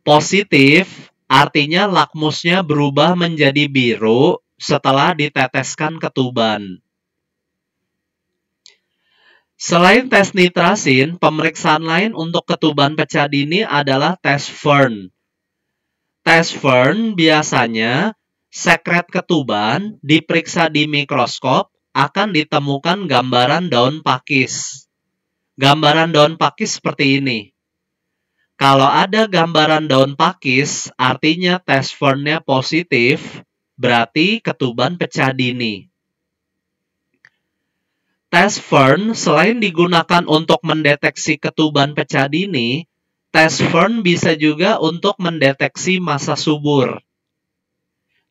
S1: Positif artinya lakmusnya berubah menjadi biru setelah diteteskan ketuban. Selain tes nitrazin, pemeriksaan lain untuk ketuban pecah dini adalah tes Fern. Tes Fern biasanya sekret ketuban diperiksa di mikroskop akan ditemukan gambaran daun pakis. Gambaran daun pakis seperti ini. Kalau ada gambaran daun pakis, artinya tes Fern-nya positif, berarti ketuban pecah dini. Tes Fern selain digunakan untuk mendeteksi ketuban pecah dini, tes Fern bisa juga untuk mendeteksi masa subur.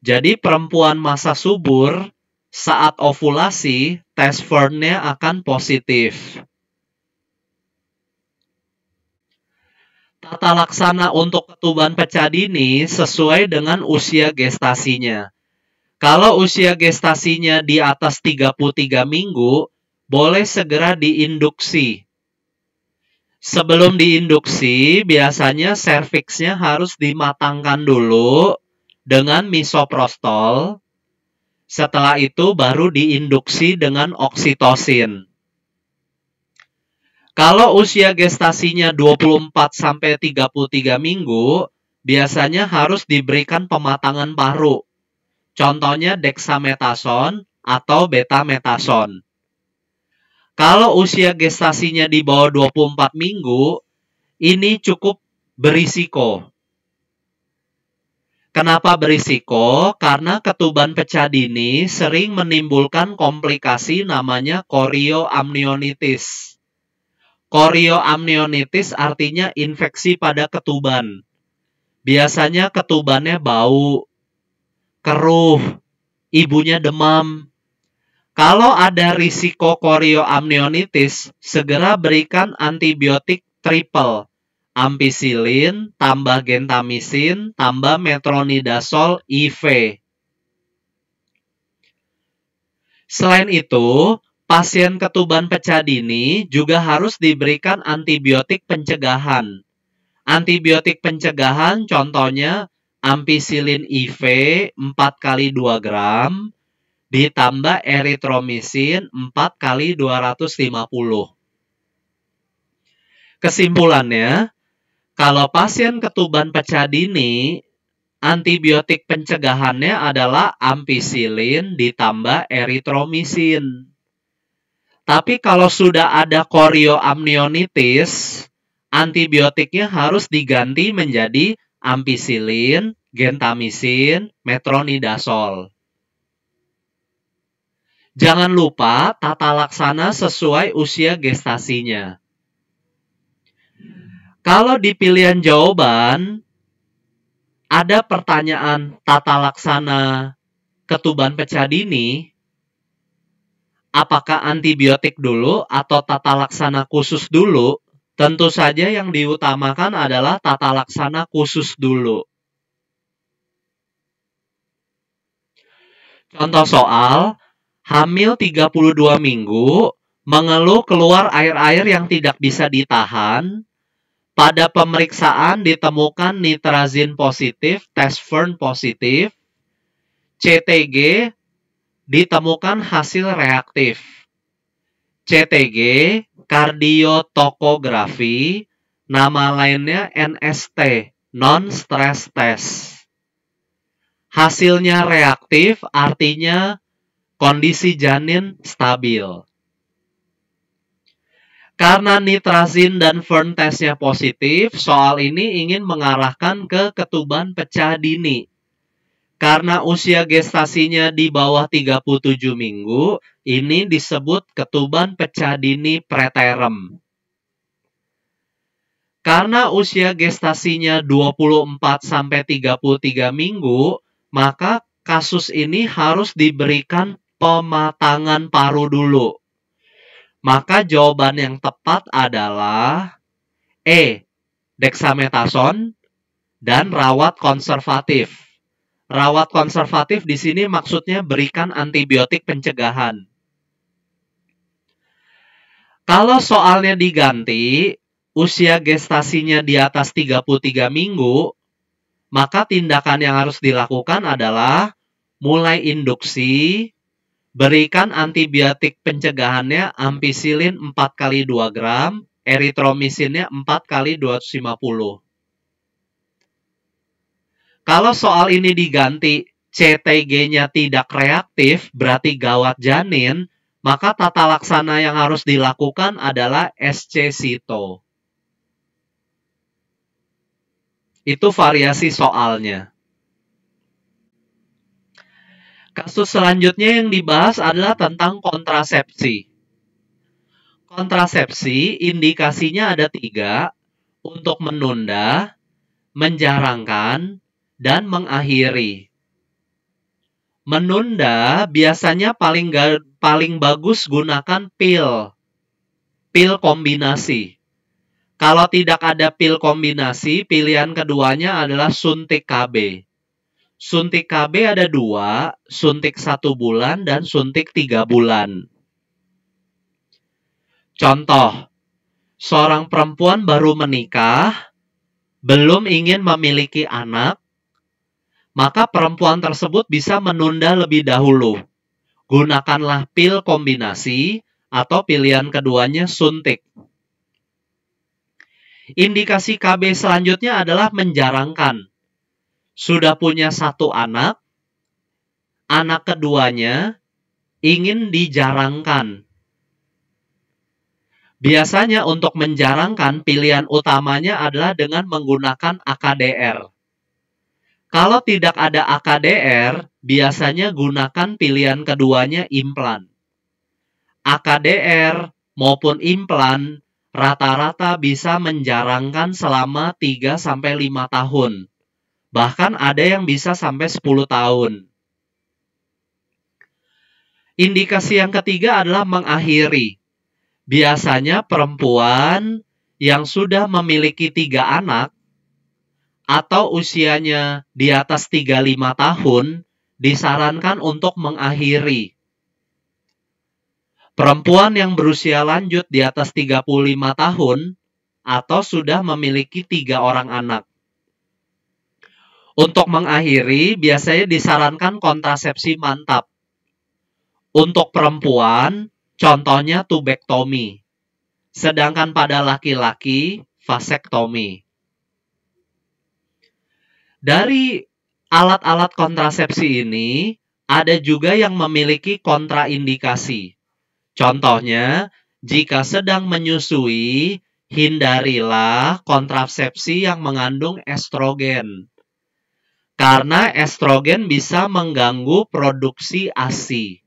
S1: Jadi perempuan masa subur, saat ovulasi, tes Fern-nya akan positif. Tata laksana untuk ketuban pecah dini sesuai dengan usia gestasinya. Kalau usia gestasinya di atas 33 minggu, boleh segera diinduksi. Sebelum diinduksi, biasanya serviksnya harus dimatangkan dulu dengan misoprostol. Setelah itu baru diinduksi dengan oksitosin. Kalau usia gestasinya 24-33 minggu, biasanya harus diberikan pematangan paru. Contohnya dexamethasone atau betamethasone. Kalau usia gestasinya di bawah 24 minggu, ini cukup berisiko. Kenapa berisiko? Karena ketuban pecah dini sering menimbulkan komplikasi namanya chorioamnionitis. Chorioamnionitis artinya infeksi pada ketuban. Biasanya ketubannya bau, keruh, ibunya demam. Kalau ada risiko chorioamnionitis, segera berikan antibiotik triple. Ampicillin, tambah gentamicin, tambah metronidazole IV. Selain itu, pasien ketuban pecah dini juga harus diberikan antibiotik pencegahan. Antibiotik pencegahan contohnya ampicillin IV 4x2 gram ditambah erythromycin 4x250. Kesimpulannya, kalau pasien ketuban pecah dini, antibiotik pencegahannya adalah ampicillin ditambah erythromycin. Tapi kalau sudah ada chorioamnionitis, antibiotiknya harus diganti menjadi ampicillin, gentamicin, metronidazole. Jangan lupa tata laksana sesuai usia gestasinya. Kalau di pilihan jawaban, ada pertanyaan tata laksana ketuban pecah dini, apakah antibiotik dulu atau tata laksana khusus dulu? Tentu saja yang diutamakan adalah tata laksana khusus dulu. Contoh soal, hamil 32 minggu, mengeluh keluar air-air yang tidak bisa ditahan. Pada pemeriksaan ditemukan nitrazin positif, tes Fern positif, CTG ditemukan hasil reaktif. CTG, kardiotokografi, nama lainnya NST, non-stress test. Hasilnya reaktif artinya kondisi janin stabil. Karena nitrazin dan Fern testnya positif, soal ini ingin mengarahkan ke ketuban pecah dini. Karena usia gestasinya di bawah 37 minggu, ini disebut ketuban pecah dini preterm. Karena usia gestasinya 24-33 minggu, maka kasus ini harus diberikan pematangan paru dulu. Maka jawaban yang tepat adalah E. Dexamethasone, dan rawat konservatif. Rawat konservatif di sini maksudnya berikan antibiotik pencegahan. Kalau soalnya diganti, usia gestasinya di atas 33 minggu, maka tindakan yang harus dilakukan adalah mulai induksi, berikan antibiotik pencegahannya ampicillin 4 kali 2 gram, eritromisinnya 4 kali 250. Kalau soal ini diganti, CTG-nya tidak reaktif, berarti gawat janin, maka tata laksana yang harus dilakukan adalah SC-Sito. Itu variasi soalnya. Kasus selanjutnya yang dibahas adalah tentang kontrasepsi. Kontrasepsi indikasinya ada 3, untuk menunda, menjarangkan, dan mengakhiri. Menunda biasanya paling bagus gunakan pil kombinasi. Kalau tidak ada pil kombinasi, pilihan keduanya adalah suntik KB. Suntik KB ada 2, suntik 1 bulan dan suntik 3 bulan. Contoh, seorang perempuan baru menikah, belum ingin memiliki anak, maka perempuan tersebut bisa menunda lebih dahulu. Gunakanlah pil kombinasi atau pilihan keduanya suntik. Indikasi KB selanjutnya adalah menjarangkan. Sudah punya 1 anak, anak keduanya ingin dijarangkan. Biasanya untuk menjarangkan pilihan utamanya adalah dengan menggunakan AKDR. Kalau tidak ada AKDR, biasanya gunakan pilihan keduanya implan. AKDR maupun implan rata-rata bisa menjarangkan selama 3-5 tahun. Bahkan ada yang bisa sampai 10 tahun. Indikasi yang ketiga adalah mengakhiri. Biasanya perempuan yang sudah memiliki 3 anak atau usianya di atas 35 tahun disarankan untuk mengakhiri. Perempuan yang berusia lanjut di atas 35 tahun atau sudah memiliki 3 orang anak. Untuk mengakhiri biasanya disarankan kontrasepsi mantap. Untuk perempuan, contohnya tubektomi. Sedangkan pada laki-laki, vasektomi. Dari alat-alat kontrasepsi ini, ada juga yang memiliki kontraindikasi. Contohnya, jika sedang menyusui, hindarilah kontrasepsi yang mengandung estrogen. Karena estrogen bisa mengganggu produksi ASI.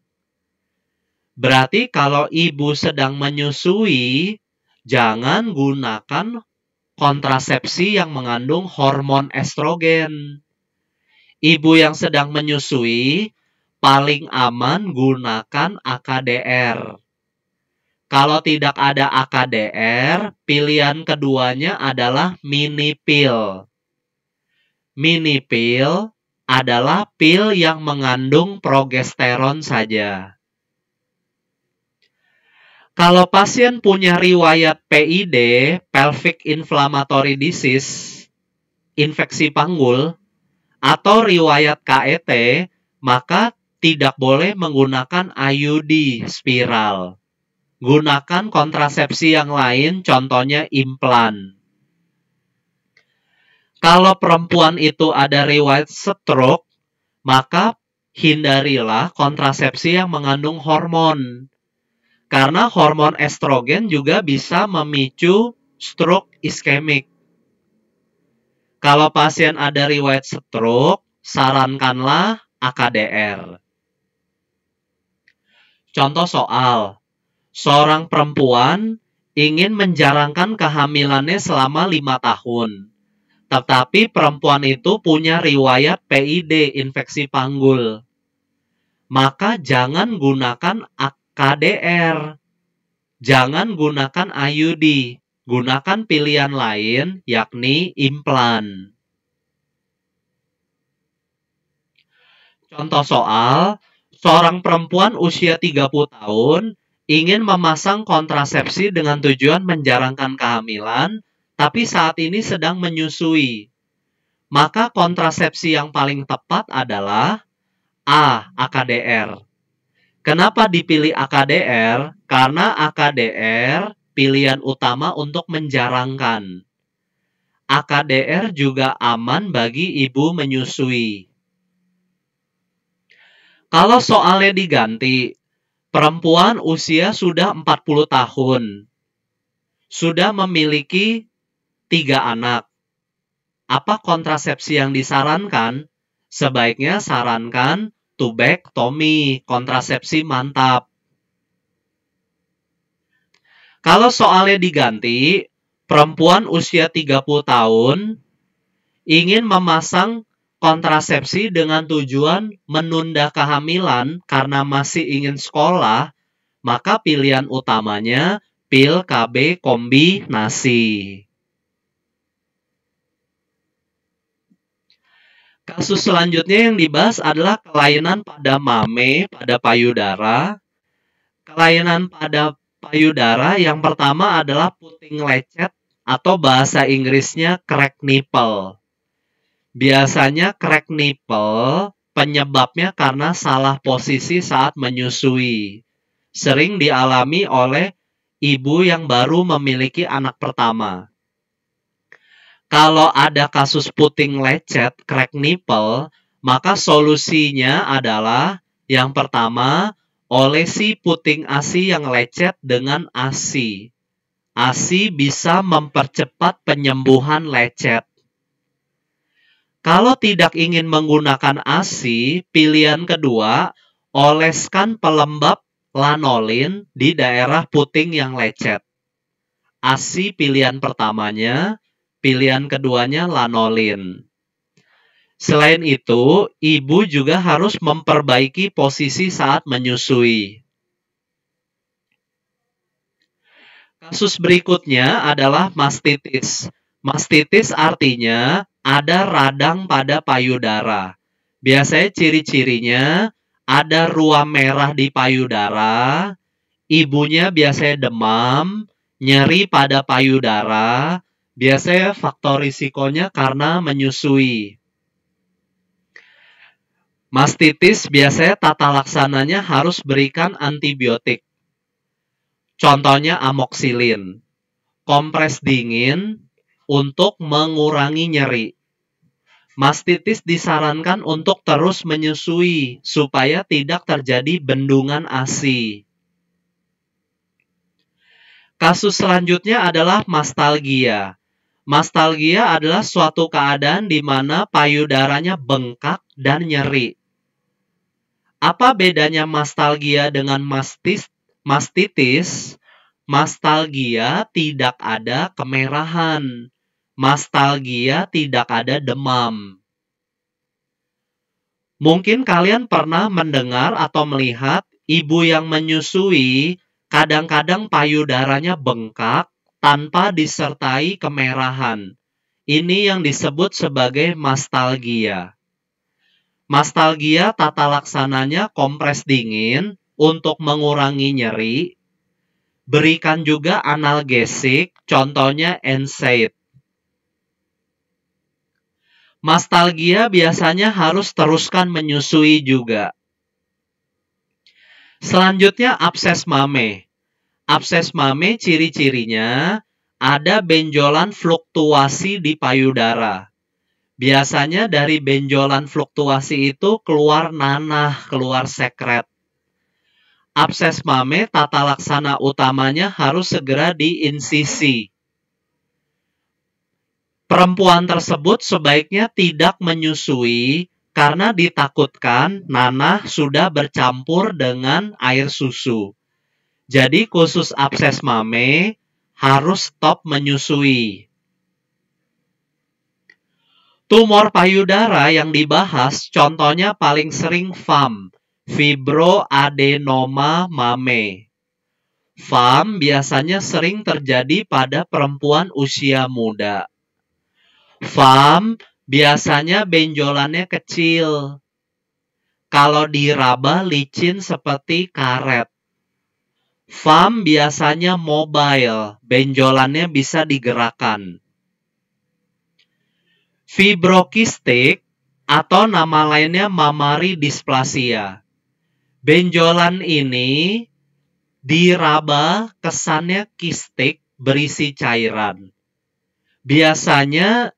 S1: Berarti kalau ibu sedang menyusui, jangan gunakan kontrasepsi yang mengandung hormon estrogen. Ibu yang sedang menyusui paling aman gunakan AKDR. Kalau tidak ada AKDR, pilihan keduanya adalah mini pill. Mini pill adalah pil yang mengandung progesteron saja. Kalau pasien punya riwayat PID, pelvic inflammatory disease, infeksi panggul, atau riwayat KET, maka tidak boleh menggunakan IUD spiral. Gunakan kontrasepsi yang lain, contohnya implan. Kalau perempuan itu ada riwayat stroke, maka hindarilah kontrasepsi yang mengandung hormon. Karena hormon estrogen juga bisa memicu stroke iskemik. Kalau pasien ada riwayat stroke, sarankanlah AKDR. Contoh soal, seorang perempuan ingin menjarangkan kehamilannya selama 5 tahun. Tetapi perempuan itu punya riwayat PID, infeksi panggul. Maka jangan gunakan AKDR. Jangan gunakan IUD. Gunakan pilihan lain, yakni implan. Contoh soal, seorang perempuan usia 30 tahun ingin memasang kontrasepsi dengan tujuan menjarangkan kehamilan, tapi saat ini sedang menyusui. Maka kontrasepsi yang paling tepat adalah A. AKDR. Kenapa dipilih AKDR? Karena AKDR pilihan utama untuk menjarangkan. AKDR juga aman bagi ibu menyusui. Kalau soalnya diganti, perempuan usia sudah 40 tahun, sudah memiliki 3 anak. Apa kontrasepsi yang disarankan? Sebaiknya sarankan tubektomi, kontrasepsi mantap. Kalau soalnya diganti, perempuan usia 30 tahun ingin memasang kontrasepsi dengan tujuan menunda kehamilan karena masih ingin sekolah, maka pilihan utamanya pil KB kombinasi. Kasus selanjutnya yang dibahas adalah kelainan pada mame pada payudara. Kelainan pada payudara yang pertama adalah puting lecet atau bahasa Inggrisnya crack nipple. Biasanya crack nipple penyebabnya karena salah posisi saat menyusui. Sering dialami oleh ibu yang baru memiliki anak pertama. Kalau ada kasus puting lecet, crack nipple, maka solusinya adalah yang pertama, olesi puting ASI yang lecet dengan ASI. ASI bisa mempercepat penyembuhan lecet. Kalau tidak ingin menggunakan ASI, pilihan kedua, oleskan pelembab lanolin di daerah puting yang lecet. ASI pilihan pertamanya, pilihan keduanya lanolin. Selain itu, ibu juga harus memperbaiki posisi saat menyusui. Kasus berikutnya adalah mastitis. Mastitis artinya ada radang pada payudara. Biasanya ciri-cirinya ada ruam merah di payudara, ibunya biasanya demam, nyeri pada payudara, biasanya faktor risikonya karena menyusui. Mastitis biasanya tata laksananya harus berikan antibiotik. Contohnya amoksilin, kompres dingin untuk mengurangi nyeri. Mastitis disarankan untuk terus menyusui supaya tidak terjadi bendungan ASI. Kasus selanjutnya adalah mastalgia. Mastalgia adalah suatu keadaan di mana payudaranya bengkak dan nyeri. Apa bedanya mastalgia dengan mastitis? Mastalgia tidak ada kemerahan. Mastalgia tidak ada demam. Mungkin kalian pernah mendengar atau melihat ibu yang menyusui kadang-kadang payudaranya bengkak tanpa disertai kemerahan. Ini yang disebut sebagai mastalgia. Mastalgia tata laksananya kompres dingin untuk mengurangi nyeri. Berikan juga analgesik, contohnya NSAID. Mastalgia biasanya harus teruskan menyusui juga. Selanjutnya abses mame. Abses mame ciri-cirinya ada benjolan fluktuasi di payudara. Biasanya dari benjolan fluktuasi itu keluar nanah, keluar sekret. Abses mame tata laksana utamanya harus segera diinsisi. Perempuan tersebut sebaiknya tidak menyusui karena ditakutkan nanah sudah bercampur dengan air susu. Jadi khusus abses mame harus stop menyusui. Tumor payudara yang dibahas contohnya paling sering FAM, fibroadenoma mame. FAM biasanya sering terjadi pada perempuan usia muda. FAM biasanya benjolannya kecil. kalau diraba licin seperti karet. VAM biasanya mobile, benjolannya bisa digerakkan. Fibrokistik atau nama lainnya mammary dysplasia. Benjolan ini diraba kesannya kistik berisi cairan. Biasanya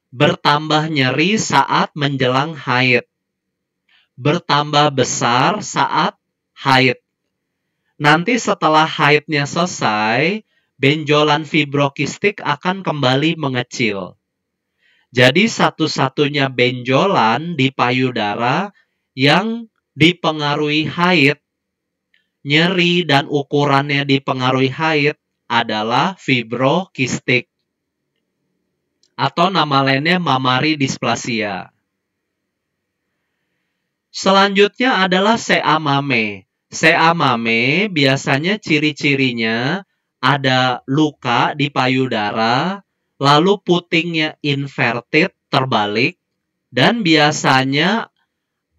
S1: bertambah nyeri saat menjelang haid. Bertambah besar saat haid. Nanti setelah haidnya selesai, benjolan fibrokistik akan kembali mengecil. Jadi satu-satunya benjolan di payudara yang dipengaruhi haid, nyeri dan ukurannya dipengaruhi haid adalah fibrokistik. Atau nama lainnya mammary dysplasia. Selanjutnya adalah CA mame. CA mame biasanya ciri-cirinya ada luka di payudara, lalu putingnya inverted, terbalik, dan biasanya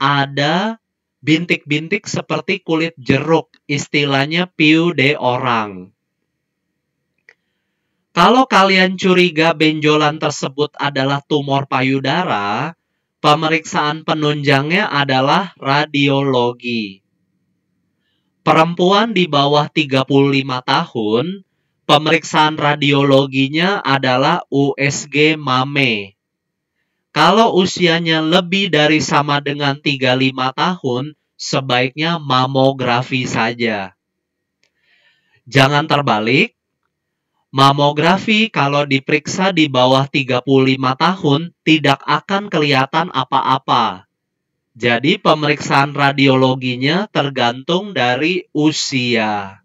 S1: ada bintik-bintik seperti kulit jeruk, istilahnya piu de orang. Kalau kalian curiga benjolan tersebut adalah tumor payudara, pemeriksaan penunjangnya adalah radiologi. Perempuan di bawah 35 tahun, pemeriksaan radiologinya adalah USG mame. Kalau usianya lebih dari sama dengan 35 tahun, sebaiknya mamografi saja. Jangan terbalik. Mamografi kalau diperiksa di bawah 35 tahun tidak akan kelihatan apa-apa. Jadi pemeriksaan radiologinya tergantung dari usia.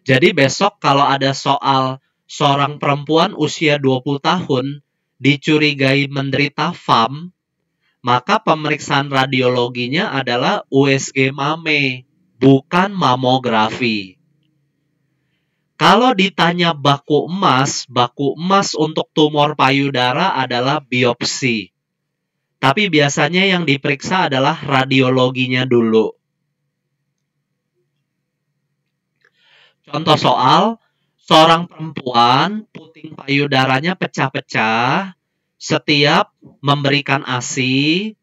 S1: Jadi besok kalau ada soal seorang perempuan usia 20 tahun dicurigai menderita VAM, maka pemeriksaan radiologinya adalah USG mame, bukan mamografi. Kalau ditanya baku emas untuk tumor payudara adalah biopsi. Tapi biasanya yang diperiksa adalah radiologinya dulu. Contoh soal, seorang perempuan puting payudaranya pecah-pecah setiap memberikan ASI,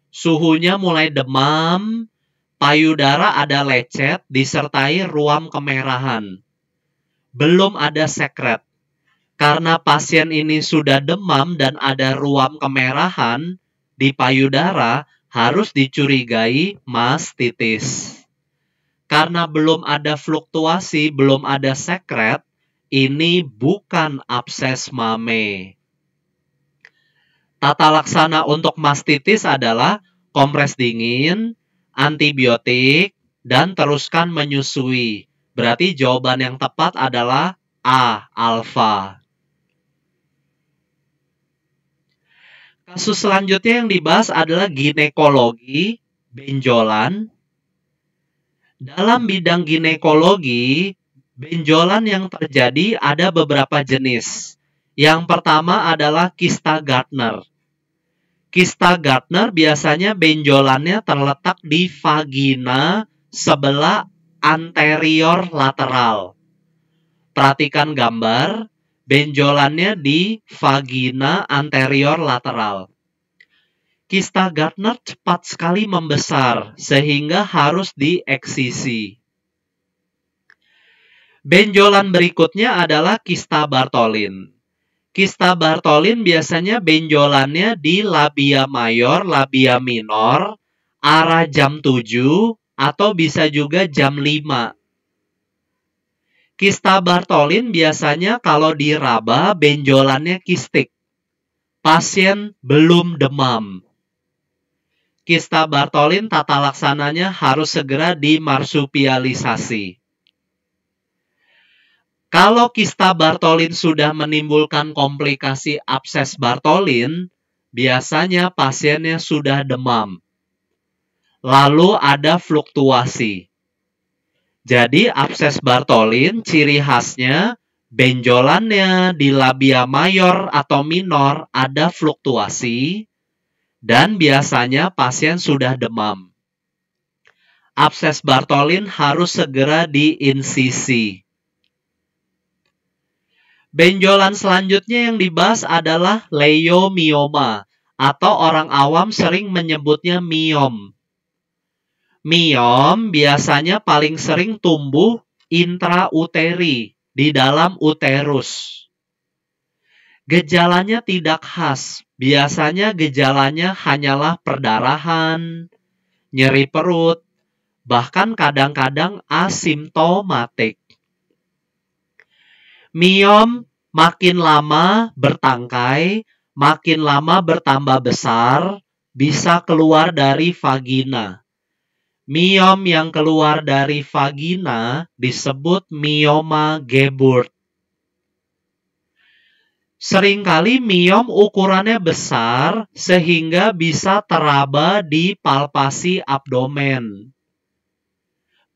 S1: suhunya mulai demam, payudara ada lecet disertai ruam kemerahan. Belum ada sekret. Karena pasien ini sudah demam dan ada ruam kemerahan di payudara, harus dicurigai mastitis. Karena belum ada fluktuasi, belum ada sekret, ini bukan abses mame. Tata laksana untuk mastitis adalah kompres dingin, antibiotik, dan teruskan menyusui. Berarti jawaban yang tepat adalah A, alfa. Kasus selanjutnya yang dibahas adalah ginekologi benjolan. Dalam bidang ginekologi, benjolan yang terjadi ada beberapa jenis. Yang pertama adalah kista Gardner. Kista Gardner biasanya benjolannya terletak di vagina sebelah anterior lateral. Perhatikan gambar, benjolannya di vagina anterior lateral. Kista Gardner cepat sekali membesar, sehingga harus diesisi. Benjolan berikutnya adalah kista Bartholin. Kista Bartholin biasanya benjolannya di labia mayor, labia minor, arah jam 7, atau bisa juga jam 5. Kista Bartholin biasanya kalau diraba benjolannya kistik. Pasien belum demam. Kista Bartholin tata laksananya harus segera dimarsupialisasi. Kalau kista Bartholin sudah menimbulkan komplikasi abses Bartholin, biasanya pasiennya sudah demam. Lalu ada fluktuasi. Jadi abses Bartholin ciri khasnya benjolannya di labia mayor atau minor ada fluktuasi, dan biasanya pasien sudah demam. Abses Bartholin harus segera diinsisi. Benjolan selanjutnya yang dibahas adalah leiomyoma, atau orang awam sering menyebutnya miom. Miom biasanya paling sering tumbuh intrauteri, di dalam uterus. Gejalanya tidak khas, biasanya gejalanya hanyalah perdarahan, nyeri perut, bahkan kadang-kadang asimptomatik. Miom makin lama bertangkai, makin lama bertambah besar, bisa keluar dari vagina. Miom yang keluar dari vagina disebut mioma Geburt. Seringkali miom ukurannya besar sehingga bisa teraba di palpasi abdomen.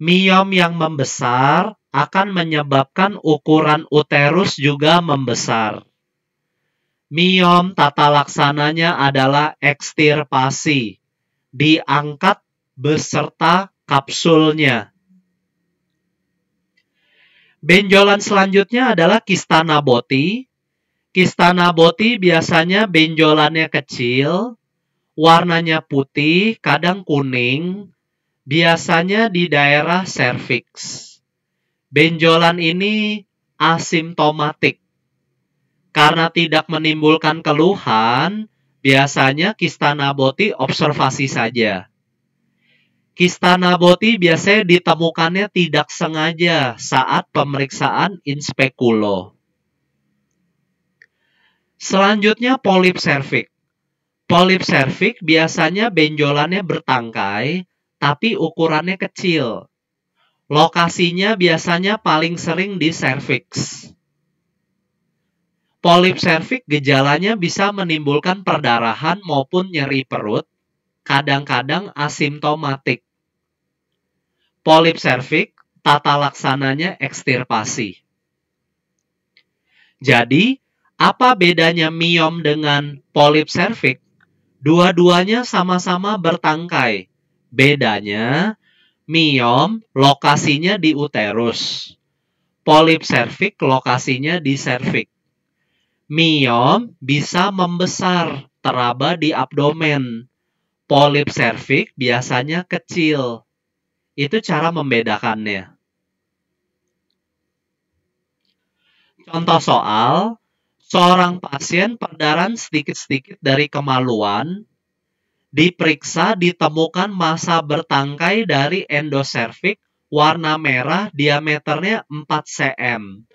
S1: Miom yang membesar akan menyebabkan ukuran uterus juga membesar. Miom tata laksananya adalah ekstirpasi, diangkat beserta kapsulnya. Benjolan selanjutnya adalah kista Naboti. Kista Naboti biasanya benjolannya kecil, warnanya putih, kadang kuning, biasanya di daerah serviks. Benjolan ini asimptomatik. Karena tidak menimbulkan keluhan, biasanya kista Naboti observasi saja. Kista Naboti biasanya ditemukannya tidak sengaja saat pemeriksaan inspekulo. Selanjutnya polip serviks. Polip serviks biasanya benjolannya bertangkai, tapi ukurannya kecil. Lokasinya biasanya paling sering di serviks. Polip serviks gejalanya bisa menimbulkan perdarahan maupun nyeri perut, kadang-kadang asimptomatik. Polip serviks tata laksananya ekstirpasi. Jadi, apa bedanya miom dengan polip serviks? Dua-duanya sama-sama bertangkai. Bedanya, miom lokasinya di uterus. Polip serviks lokasinya di serviks. Miom bisa membesar, teraba di abdomen. Polip serviks biasanya kecil. Itu cara membedakannya. Contoh soal, seorang pasien perdarahan sedikit-sedikit dari kemaluan, diperiksa ditemukan massa bertangkai dari endoservix warna merah diameternya 4 cm.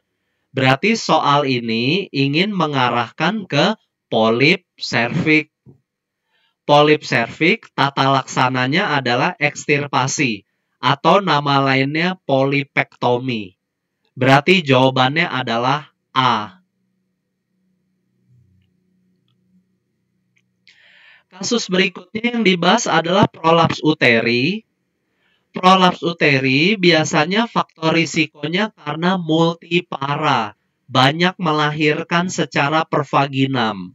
S1: Berarti soal ini ingin mengarahkan ke polip serviks. Polip serviks tata laksananya adalah ekstirpasi atau nama lainnya polipektomi. Berarti jawabannya adalah A. Kasus berikutnya yang dibahas adalah prolaps uteri. Prolaps uteri biasanya faktor risikonya karena multipara, banyak melahirkan secara pervaginam.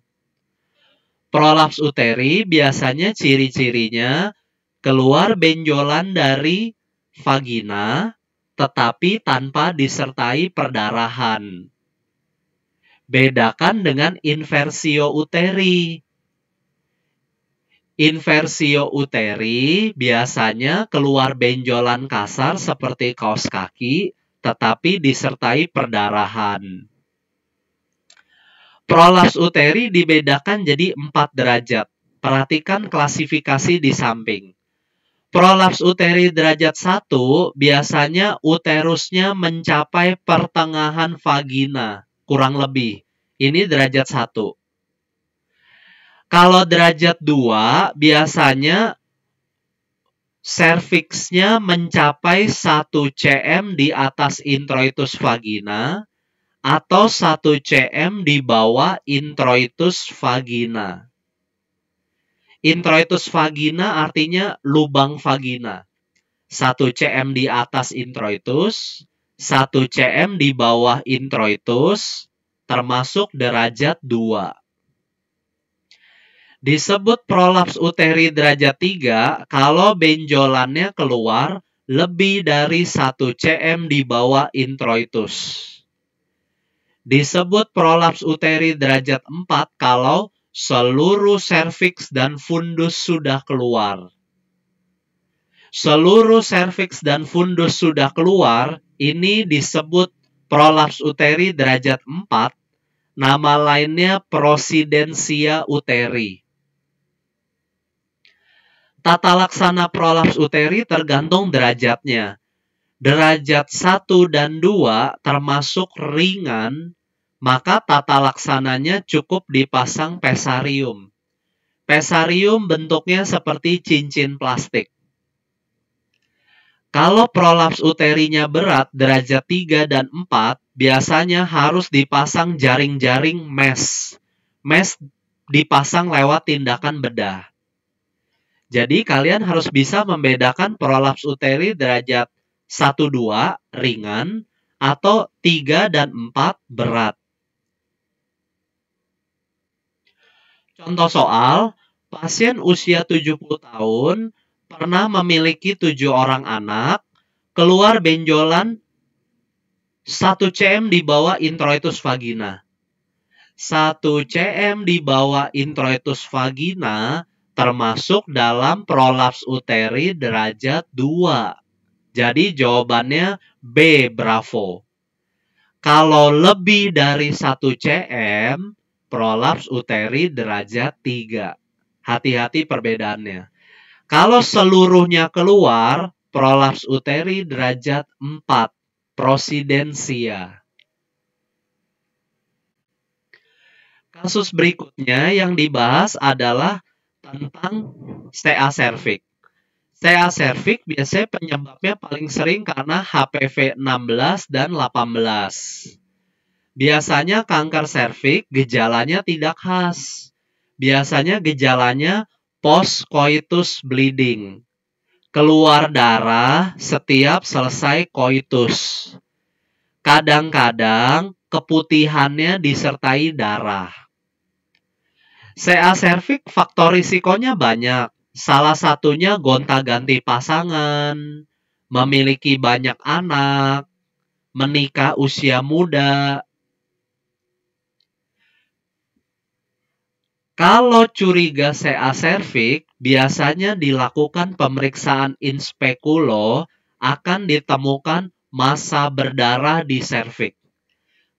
S1: Prolaps uteri biasanya ciri-cirinya keluar benjolan dari vagina, tetapi tanpa disertai perdarahan. Bedakan dengan inversio uteri. Inversio uteri biasanya keluar benjolan kasar seperti kaos kaki, tetapi disertai perdarahan. Prolaps uteri dibedakan jadi 4 derajat. Perhatikan klasifikasi di samping. Prolaps uteri derajat 1 biasanya uterusnya mencapai pertengahan vagina, kurang lebih. Ini derajat 1. Kalau derajat 2 biasanya serviksnya mencapai 1 cm di atas introitus vagina atau 1 cm di bawah introitus vagina. Introitus vagina artinya lubang vagina. 1 cm di atas introitus, 1 cm di bawah introitus, termasuk derajat 2. Disebut prolaps uteri derajat 3 kalau benjolannya keluar lebih dari 1 cm di bawah introitus. Disebut prolaps uteri derajat 4 kalau seluruh serviks dan fundus sudah keluar. Seluruh serviks dan fundus sudah keluar, ini disebut prolaps uteri derajat 4, nama lainnya prosidensia uteri. Tata laksana prolaps uteri tergantung derajatnya. Derajat 1 dan 2 termasuk ringan, maka tata laksananya cukup dipasang pesarium. Pesarium bentuknya seperti cincin plastik. Kalau prolaps uterinya berat, derajat 3 dan 4, biasanya harus dipasang jaring-jaring mesh. Mesh dipasang lewat tindakan bedah. Jadi kalian harus bisa membedakan prolaps uteri derajat 1-2 ringan atau 3 dan 4 berat. Contoh soal, pasien usia 70 tahun pernah memiliki 7 orang anak, keluar benjolan 1 cm di bawah introitus vagina. 1 cm di bawah introitus vagina termasuk dalam prolaps uteri derajat 2. Jadi jawabannya B, bravo. Kalau lebih dari 1 cm, prolaps uteri derajat 3. Hati-hati perbedaannya. Kalau seluruhnya keluar, prolaps uteri derajat 4, prosidensia. Kasus berikutnya yang dibahas adalah tentang CA cervix. CA cervix biasanya penyebabnya paling sering karena HPV 16 dan 18. Biasanya kanker serviks gejalanya tidak khas. Biasanya gejalanya post-coitus bleeding. Keluar darah setiap selesai koitus. Kadang-kadang keputihannya disertai darah. CA cervix faktor risikonya banyak. Salah satunya gonta-ganti pasangan, memiliki banyak anak, menikah usia muda. Kalau curiga CA cervix, biasanya dilakukan pemeriksaan in speculo, akan ditemukan massa berdarah di serviks.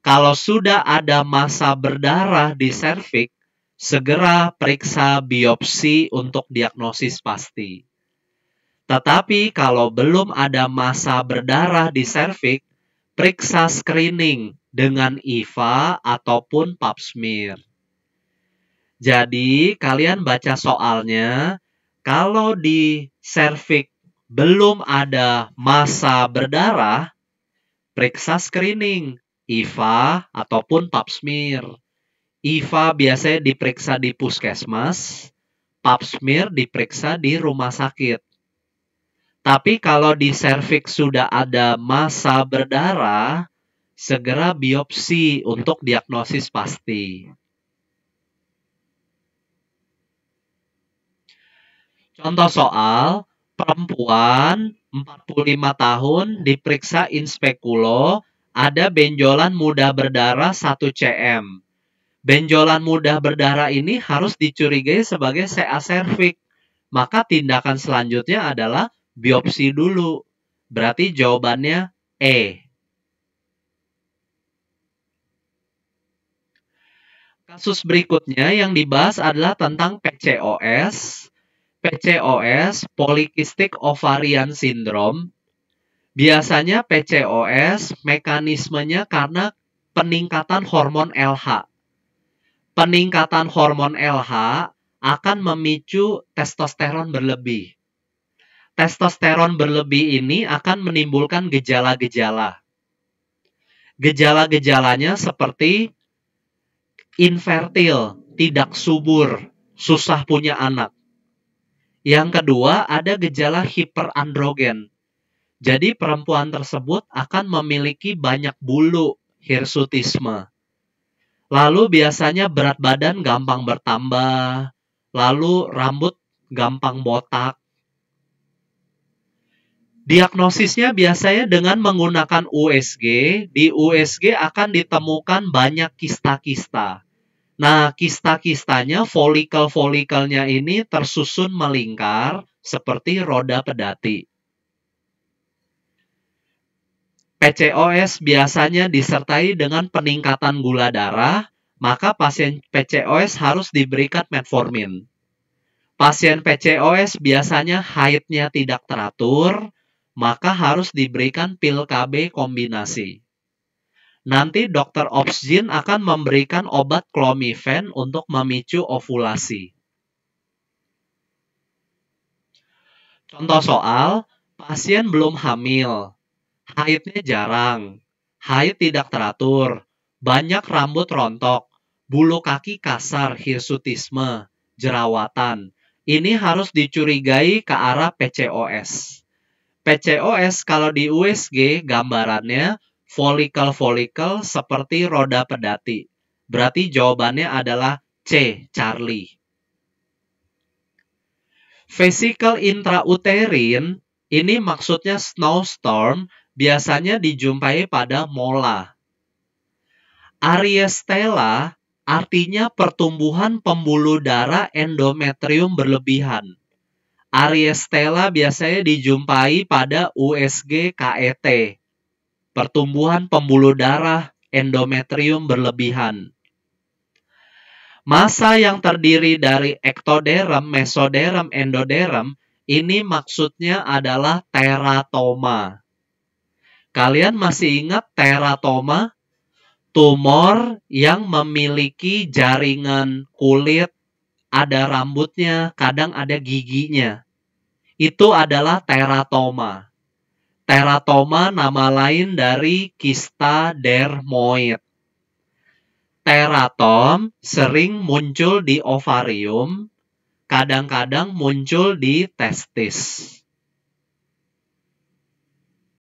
S1: Kalau sudah ada massa berdarah di serviks, segera periksa biopsi untuk diagnosis pasti. Tetapi kalau belum ada massa berdarah di serviks, periksa screening dengan IVA ataupun pap smear. Jadi, kalian baca soalnya, kalau di serviks belum ada massa berdarah, periksa screening, IVA ataupun pap smear. IVA biasanya diperiksa di puskesmas, pap smear diperiksa di rumah sakit. Tapi kalau di serviks sudah ada massa berdarah, segera biopsi untuk diagnosis pasti. Contoh soal, perempuan 45 tahun diperiksa in speculo, ada benjolan mudah berdarah 1 cm. Benjolan mudah berdarah ini harus dicurigai sebagai CA cervix. Maka tindakan selanjutnya adalah biopsi dulu. Berarti jawabannya E. Kasus berikutnya yang dibahas adalah tentang PCOS. PCOS, Polycystic Ovarian Syndrome. Biasanya PCOS mekanismenya karena peningkatan hormon LH. Peningkatan hormon LH akan memicu testosteron berlebih. Testosteron berlebih ini akan menimbulkan gejala-gejala. Gejala-gejalanya seperti infertil, tidak subur, susah punya anak. Yang kedua, ada gejala hiperandrogen. Jadi perempuan tersebut akan memiliki banyak bulu, hirsutisme. Lalu biasanya berat badan gampang bertambah, lalu rambut gampang botak. Diagnosisnya biasanya dengan menggunakan USG. Di USG akan ditemukan banyak kista-kista. Nah, kista-kistanya, folikel-folikelnya ini tersusun melingkar seperti roda pedati. PCOS biasanya disertai dengan peningkatan gula darah, maka pasien PCOS harus diberikan metformin. Pasien PCOS biasanya haidnya tidak teratur, maka harus diberikan pil KB kombinasi. Nanti dokter obsgin akan memberikan obat clomifen untuk memicu ovulasi. Contoh soal, pasien belum hamil, haidnya jarang, haid tidak teratur, banyak rambut rontok, bulu kaki kasar, hirsutisme, jerawatan. Ini harus dicurigai ke arah PCOS. PCOS kalau di USG gambarannya folikel-folikel seperti roda pedati. Berarti jawabannya adalah C, Charlie. Vesicle intrauterine ini maksudnya snowstorm, biasanya dijumpai pada mola. Ariestella artinya pertumbuhan pembuluh darah endometrium berlebihan. Ariestella biasanya dijumpai pada USG KET, pertumbuhan pembuluh darah endometrium berlebihan. Massa yang terdiri dari ektoderm, mesoderm, endoderm, ini maksudnya adalah teratoma. Kalian masih ingat teratoma? Tumor yang memiliki jaringan kulit, ada rambutnya, kadang ada giginya. Itu adalah teratoma. Teratoma nama lain dari kista dermoid. Teratom sering muncul di ovarium, kadang-kadang muncul di testis.